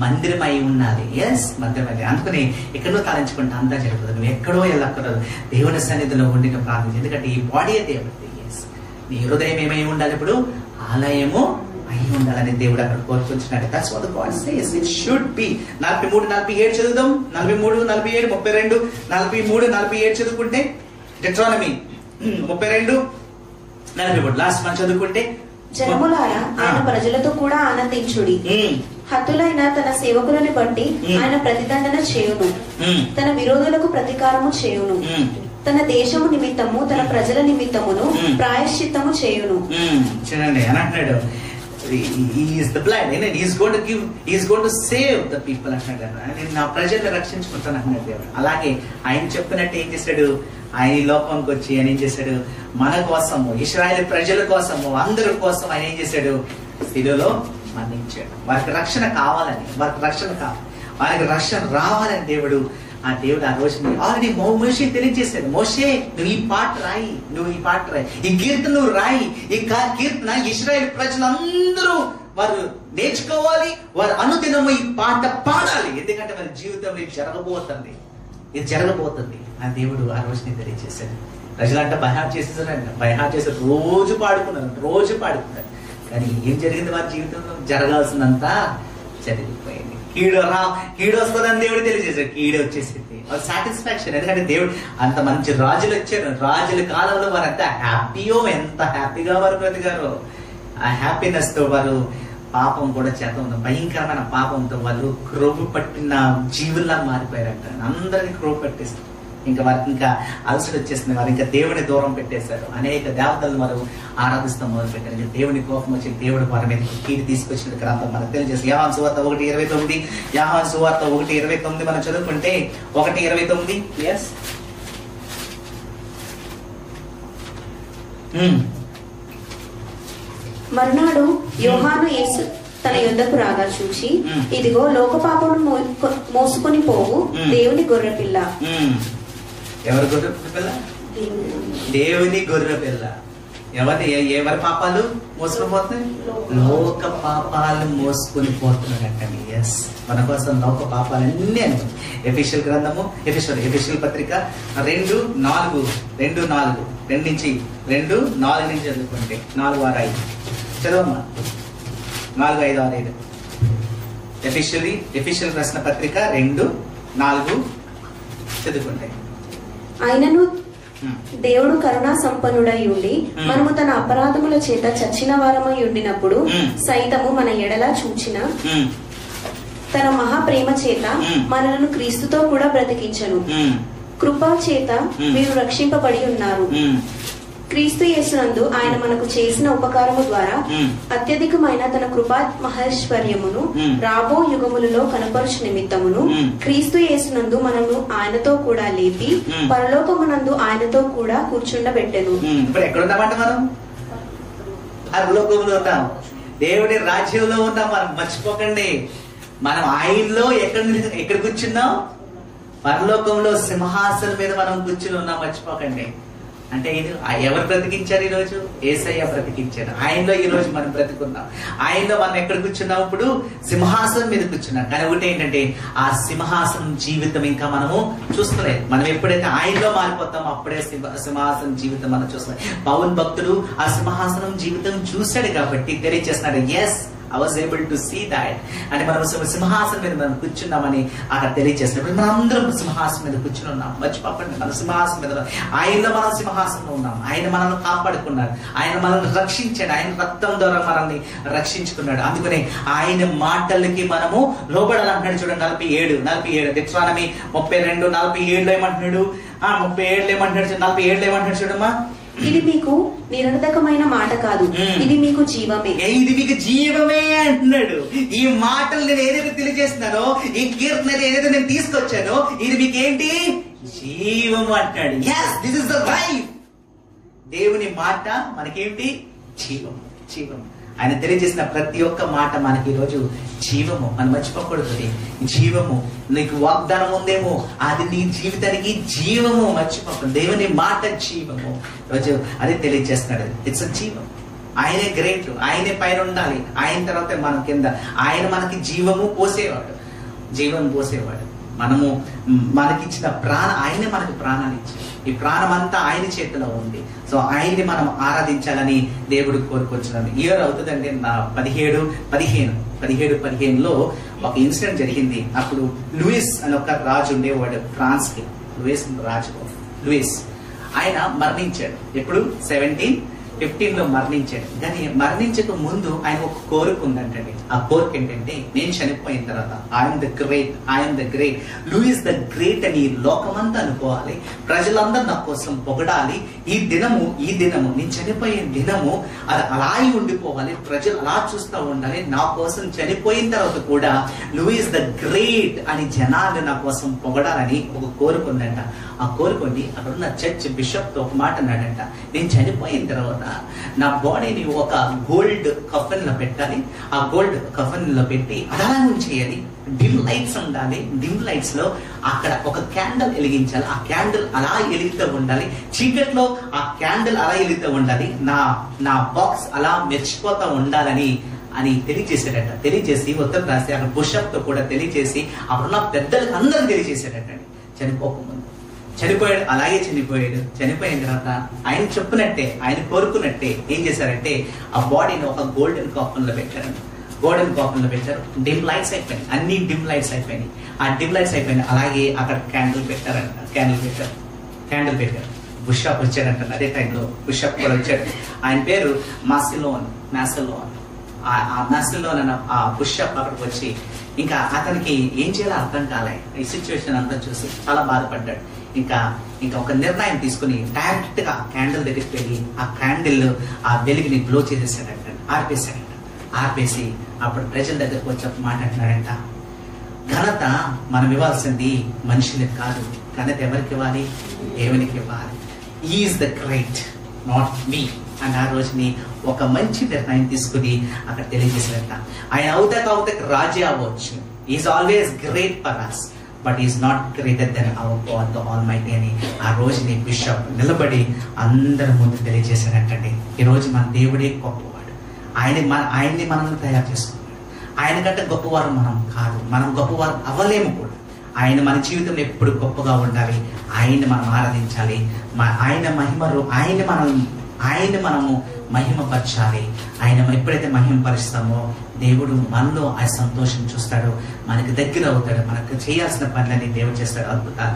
మందిరమై ఉన్నది. ఎస్, మందిరమై. అందుకని ఎక్కడో తలంచుకుంటే అంతా జరుగుతుంది. నువ్వు ఎక్కడో వెళ్ళక్కర్లేదు, దేవుని సన్నిధిలో ఉండి ప్రార్థించి. ఎందుకంటే ఈ బాడీ దేవుడిది. ఎస్, నీ హృదయం ఏమై ఉండాలి? ఇప్పుడు ఆలయము అయి ఉండాలని దేవుడు అక్కడ కోరుకుంటున్నాడు. That's what God says it should be. 43, 47 చదువుదాం. 43, 47, 32, 43, 47 చదువుకుంటే డెట్రానమీ 32, 43 లాస్ట్ మనం చదువుకుంటే, జనములారా ఆయన ప్రజలతో కూడా ఆనందించుడి, హతులైన తన సేవకులని బట్టి ఆయన ప్రతిదండన చేయును, తన విరోధులకు ప్రతీకారము చేయును, తన దేశము నిమిత్తము తన ప్రజల నిమిత్తమును ప్రాయశ్చిత్తము చేయును. చూడండి అని అంటున్నాడు, he is the blood, he is going to give, he is going to save the people అంటున్నాడు. నేను నా ప్రజల్ని రక్షించుకుంటాను అంటున్నాడు దేవుడు. అలాగే ఆయన చెప్పినట్టు ఏం చేశాడు, ఆయన ఈ లోకంకి వచ్చి ఆయన ఏం చేశాడు, మన కోసము, ఇశ్రాయేలు ప్రజల కోసము, అందరి కోసం ఆయన ఏం చేశాడు, శిలువలో మరణించాడు. వారికి రక్షణ కావాలని, వారికి రక్షణ రావాలని దేవుడు ఆ రోజు ఆల్రెడీ మోషే తెలియజేశాడు, మోషే నువ్వు ఈ పాట రాయి, ఈ కీర్తన నువ్వు రాయి, ఈ కీర్తన ఇశ్రాయేలు ప్రజలందరూ వారు నేర్చుకోవాలి, వారు అనుదినము ఈ పాట పాడాలి, ఎందుకంటే వారి జీవితంలో ఇది జరగబోతుంది ఆ దేవుడు ఆ రోజుని తెలియజేశాడు. ప్రజలంటే బైహార్ట్ చేసేసారు, రోజు పాడుకున్నారు. కానీ ఏం జరిగింది వారి జీవితంలో, జరగాల్సినంత జరిగిపోయింది. కీడు వస్తుందని దేవుడు తెలియజేశాడు, కీడు వచ్చేసింది. సాటిస్ఫాక్షన్, ఎందుకంటే దేవుడు అంత మంచి రాజులు వచ్చారు, రాజుల కాలంలో వారు అంత ఎంత హ్యాపీగా వారు బ్రతికారో, ఆ హ్యాపీనెస్ తో వారు పాపం కూడా చేత ఉంది, భయంకరమైన పాపంతో వాళ్ళు క్రోపు పట్టిన జీవుల్లా మారిపోయారంట. అందరికి క్రోపు పట్టేస్తారు, ఇంకా వారికి ఇంకా అలసట వచ్చేసింది, వారు ఇంకా దేవుని దూరం పెట్టేశారు, అనేక దేవతలను వారు ఆరాధిస్తాం మొదలు పెట్టారు. ఇంకా దేవుని కోపం వచ్చి దేవుడు వారి మీద కీడు తీసుకొచ్చిన గ్రంథం మనకు తెలియజేసి యోహాను సువార్త 1:29, యోహాను సువార్త 1:29 మనం చదువుకుంటే 1:29. ఎస్, మర్నాడు యోహాను యేసు తన యుద్ధకు రాగా చూసి, ఇదిగో లోక పాపమును మోసుకొని పోవు దేవుని గొర్రెపిల్ల. ఎవరి గొర్రె పిల్ల? దేవుని గొర్రె పిల్ల. ఎవరి పాపాలు మోసుకొని పోతున్నాయి? లోక పాపాలు మోసుకొని పోతున్నాడంటండి. ఎస్, మన కోసం లోక పాపాలన్నీ అని ఎఫెసీయుల గ్రంథము, ఎఫెసీయుల పత్రిక 2:4 నుంచి చదువుకుంటే 4, 6, 5 చదవమ్మా. 4, 5, 6, 5 ఎఫెసీయుల రాసిన పత్రిక 2:4 చదువుకుంటే, ఆయనను దేవుడు కరుణా సంపన్నుడై ఉండి మనము తన అపరాధముల చేత చచ్చిన వారమై ఉండినప్పుడు సైతము మన ఎడల చూచిన తన మహాప్రేమ చేత మనలను క్రీస్తుతో కూడా బ్రతికించను. కృపా చేత మీరు రక్షింపబడి ఉన్నారు. క్రీస్తు యేసునందు ఆయన మనకు చేసిన ఉపకారము ద్వారా అత్యధికమైన తన కృపా మహేశ్వర్యమును రాబో యుగములలో కనపరుచు నిమిత్తమును క్రీస్తు యేసునందు మనను ఆయనతో కూడా లేపి పరలోకమునందు ఆయనతో కూడా కూర్చుండబెట్టెను. ఇప్పుడు ఎక్కడున్నామంట మనం? పరలోకంలో ఉన్నాం, దేవుడి రాజ్యంలో ఉన్నాం. మనం మర్చిపోకండి, మనం ఆయనలో ఎక్కడ కూర్చున్నాం? పరలోకంలో సింహాసనం మీద మనం కూర్చుని ఉన్నాం, మర్చిపోకండి. అంటే ఇది ఎవరు బ్రతికించారు? ఈ రోజు యేసయ్య బ్రతికించారు. ఆయనలో ఈ రోజు మనం బ్రతికున్నాం. ఆయనలో మనం ఎక్కడ కూర్చున్నాం? ఇప్పుడు సింహాసనం మీద కూర్చున్నాం. కానీ ఒకటి ఏంటంటే, ఆ సింహాసనం జీవితం ఇంకా మనము చూస్తలేదు. మనం ఎప్పుడైతే ఆయనలో మారిపోతామో అప్పుడే సింహాసనం జీవితం మనం చూస్తాం. పౌలు భక్తుడు ఆ సింహాసనం జీవితం చూశాడు కాబట్టి తెలియజేస్తున్నాడు, yes I was able to see that. అంటే మనం సింహాసనం మీద మనం కూర్చున్నామని అక్కడ తెలియజేస్తున్నాడు. మనం అందరం సింహాసనం మీద కూర్చుని ఉన్నాం, మర్చిపోకండి. మన సింహాసనం మీద ఆయనలో మనం సింహాసనంలో ఉన్నాం. ఆయన మనల్ని కాపాడుకున్నాడు, ఆయన మనల్ని రక్షించాడు, ఆయన రక్తం ద్వారా మనల్ని రక్షించుకున్నాడు. అందుకని ఆయన మాటలకి మనము లోబడాలంటున్నాడు. చూడండి 47 డిట్రానమీ 32:47 ఏమంటున్నాడు? 37 ఏమంటున్నాడు? 47 ఏమంటున్నాడు చూడమ్మా. ఇది మీకు నిరర్ధకమైన మాట కాదు, ఇది మీకు జీవమే. ఇది మీకు జీవమే అంటున్నాడు. ఈ మాటలు నేను ఏదైతే తెలియజేస్తున్నానో, ఈ కీర్తన ఏదైతే నేను తీసుకొచ్చానో, ఇది మీకేంటి? జీవము అంటున్నాడు. Yes, this is the life. దేవుని మాట మనకేంటి? జీవము. ఆయన తెలియజేసిన ప్రతి ఒక్క మాట మనకి ఈ రోజు జీవము. మనం మర్చిపోకూడదు. జీవము నీకు వాగ్దానం ఉందేమో, అది నీ జీవితానికి జీవము. మర్చిపోకూడదు. దేవుని మాట జీవము. రోజు అది తెలియజేస్తున్నాడు. ఇట్స్ జీవం. ఆయనే గ్రేట్, ఆయనే పైన ఉండాలి, ఆయన తర్వాత మన కింద. ఆయన మనకి జీవం పోసేవాడు. మనకిచ్చిన ఆయనే మనకి ప్రాణాలు ఇచ్చాడు. ఈ ప్రాణం అంతా ఆయన చేతిలో ఉంది. సో ఆయన్ని మనం ఆరాధించాలని దేవుడు కోరుకొచ్చున్నాడు. ఇయర్ అవుతుందండి 1715లో ఒక ఇన్సిడెంట్ జరిగింది. అప్పుడు లూయిస్ అని ఒక రాజు ఉండేవాడు ఫ్రాన్స్ కి. లూయిస్ ఆయన మరణించాడు. ఎప్పుడు? 1715 15 మరణించాడు. కానీ మరణించక ముందు ఆయన ఒక కోరిక ఉందంటండి. ఆ కోరిక ఏంటంటే, నేను చనిపోయిన తర్వాత I'm the great, Louis the great అని లోకమంతా అనుకోవాలి, ప్రజలందరూ నా కోసం పొగడాలి. ఈ దినము నేను చనిపోయే దినము అది అలాగే ఉండిపోవాలి, ప్రజలు అలా చూస్తూ ఉండాలి. నా కోసం చనిపోయిన తర్వాత కూడా లూయిస్ ద గ్రేట్ అని జనాలు నా కోసం పొగడాలని ఒక కోరిక ఉందంట. ఆ కోరుకొని అక్కడున్న చర్చ్ బిషప్ తో ఒక మాట అన్నాడంట, నేను చనిపోయిన తర్వాత నా బాడీని ఒక గోల్డ్ కఫన్ లో పెట్టాలి, ఆ గోల్డ్ కఫన్ లో పెట్టి అలాగే చేయాలి, డిమ్ లైట్స్ ఉండాలి, డిమ్ లైట్స్ లో అక్కడ ఒక క్యాండిల్ వెలిగించాలి, ఆ క్యాండిల్ అలా వెలుగుతూ ఉండాలి, చీకట్లో ఆ క్యాండిల్ అలా వెలుగుతూ ఉండాలి, నా బాక్స్ అలా మెరిచిపోతూ ఉండాలని అని తెలియజేశాడట. తెలియజేసి ఉత్తరం రాసి అక్కడ బిషప్ తో కూడా తెలియజేసి అప్పుడున్న పెద్దలకు అందరూ తెలియజేశాడటండి. చనిపోకముందు చనిపోయాడు, అలాగే చనిపోయాడు. చనిపోయిన తర్వాత ఆయన చెప్పినట్టే, ఆయన కోరుకున్నట్టే ఏం చేశారంటే ఆ బాడీని ఒక గోల్డెన్ కాఫన్ లో పెట్టారండి. గోల్డెన్ కాఫన్ లో పెట్టారు. డిమ్ లైట్స్ అయిపోయినాయి, అన్ని డిమ్ లైట్స్ అయిపోయినాయి. ఆ డిమ్ లైట్స్ అయిపోయినాయి. అలాగే అక్కడ క్యాండిల్ పెట్టారంట. క్యాండిల్ పెట్టారు. బిషప్ వచ్చాడంట. అదే టైంలో బిషప్ కూడా వచ్చాడు. ఆయన పేరు మాసిలోన్. ఆ మాసిలోన్ అన్న ఆ బిషప్ అక్కడికి వచ్చి ఇంకా అతనికి ఏం చేయాలో అర్థం కాలే. ఈ సిచ్యువేషన్ అంతా చూసి చాలా బాధపడ్డాడు. ఇంకా ఒక నిర్ణయం తీసుకుని డైరెక్ట్ గా క్యాండిల్ దగ్గరికి వెళ్ళి ఆ క్యాండిల్ ఆ వెలుగుని గ్లో చేసేసాడంట, ఆర్పేసి అప్పుడు ప్రజల దగ్గరకు వచ్చి ఒక మాట అంటున్నాడంట, ఘనత మనం ఇవ్వాల్సింది మనుషులకు కాదు, ఘనత ఎవరికి ఇవ్వాలి? దేవునికి ఇవ్వాలి. Is the great, not me అని ఆ రోజుని ఒక మంచి నిర్ణయం తీసుకుని అక్కడ తెలియజేశారంట. ఆయన అవుతాక రాజే అవ్వచ్చు, is always great for us, but is not greater than hour God the almighty అని ఆ రోజుని బిషప్ నిలబడి అందరి ముందు తెలియజేశారంటండి. ఈ రోజు మన దేవుడే గొప్పవాడు. ఆయన్ని మనం తయారు చేసుకున్నాడు. ఆయన కంటే గొప్పవారు మనం కాదు, మనం గొప్పవారు అవ్వలేము కూడా. ఆయన మన జీవితంలో ఎప్పుడు గొప్పగా ఉండాలి. ఆయన్ని మనం ఆరాధించాలి. ఆయన్ని మనము మహిమపరచాలి. ఆయన ఎప్పుడైతే మహిమపరుస్తామో దేవుడు మనలో ఆ సంతోషం చూస్తాడు, మనకి దగ్గర అవుతాడు, మనకు చేయాల్సిన పనులని దేవుడు చేస్తాడు, అద్భుతాలు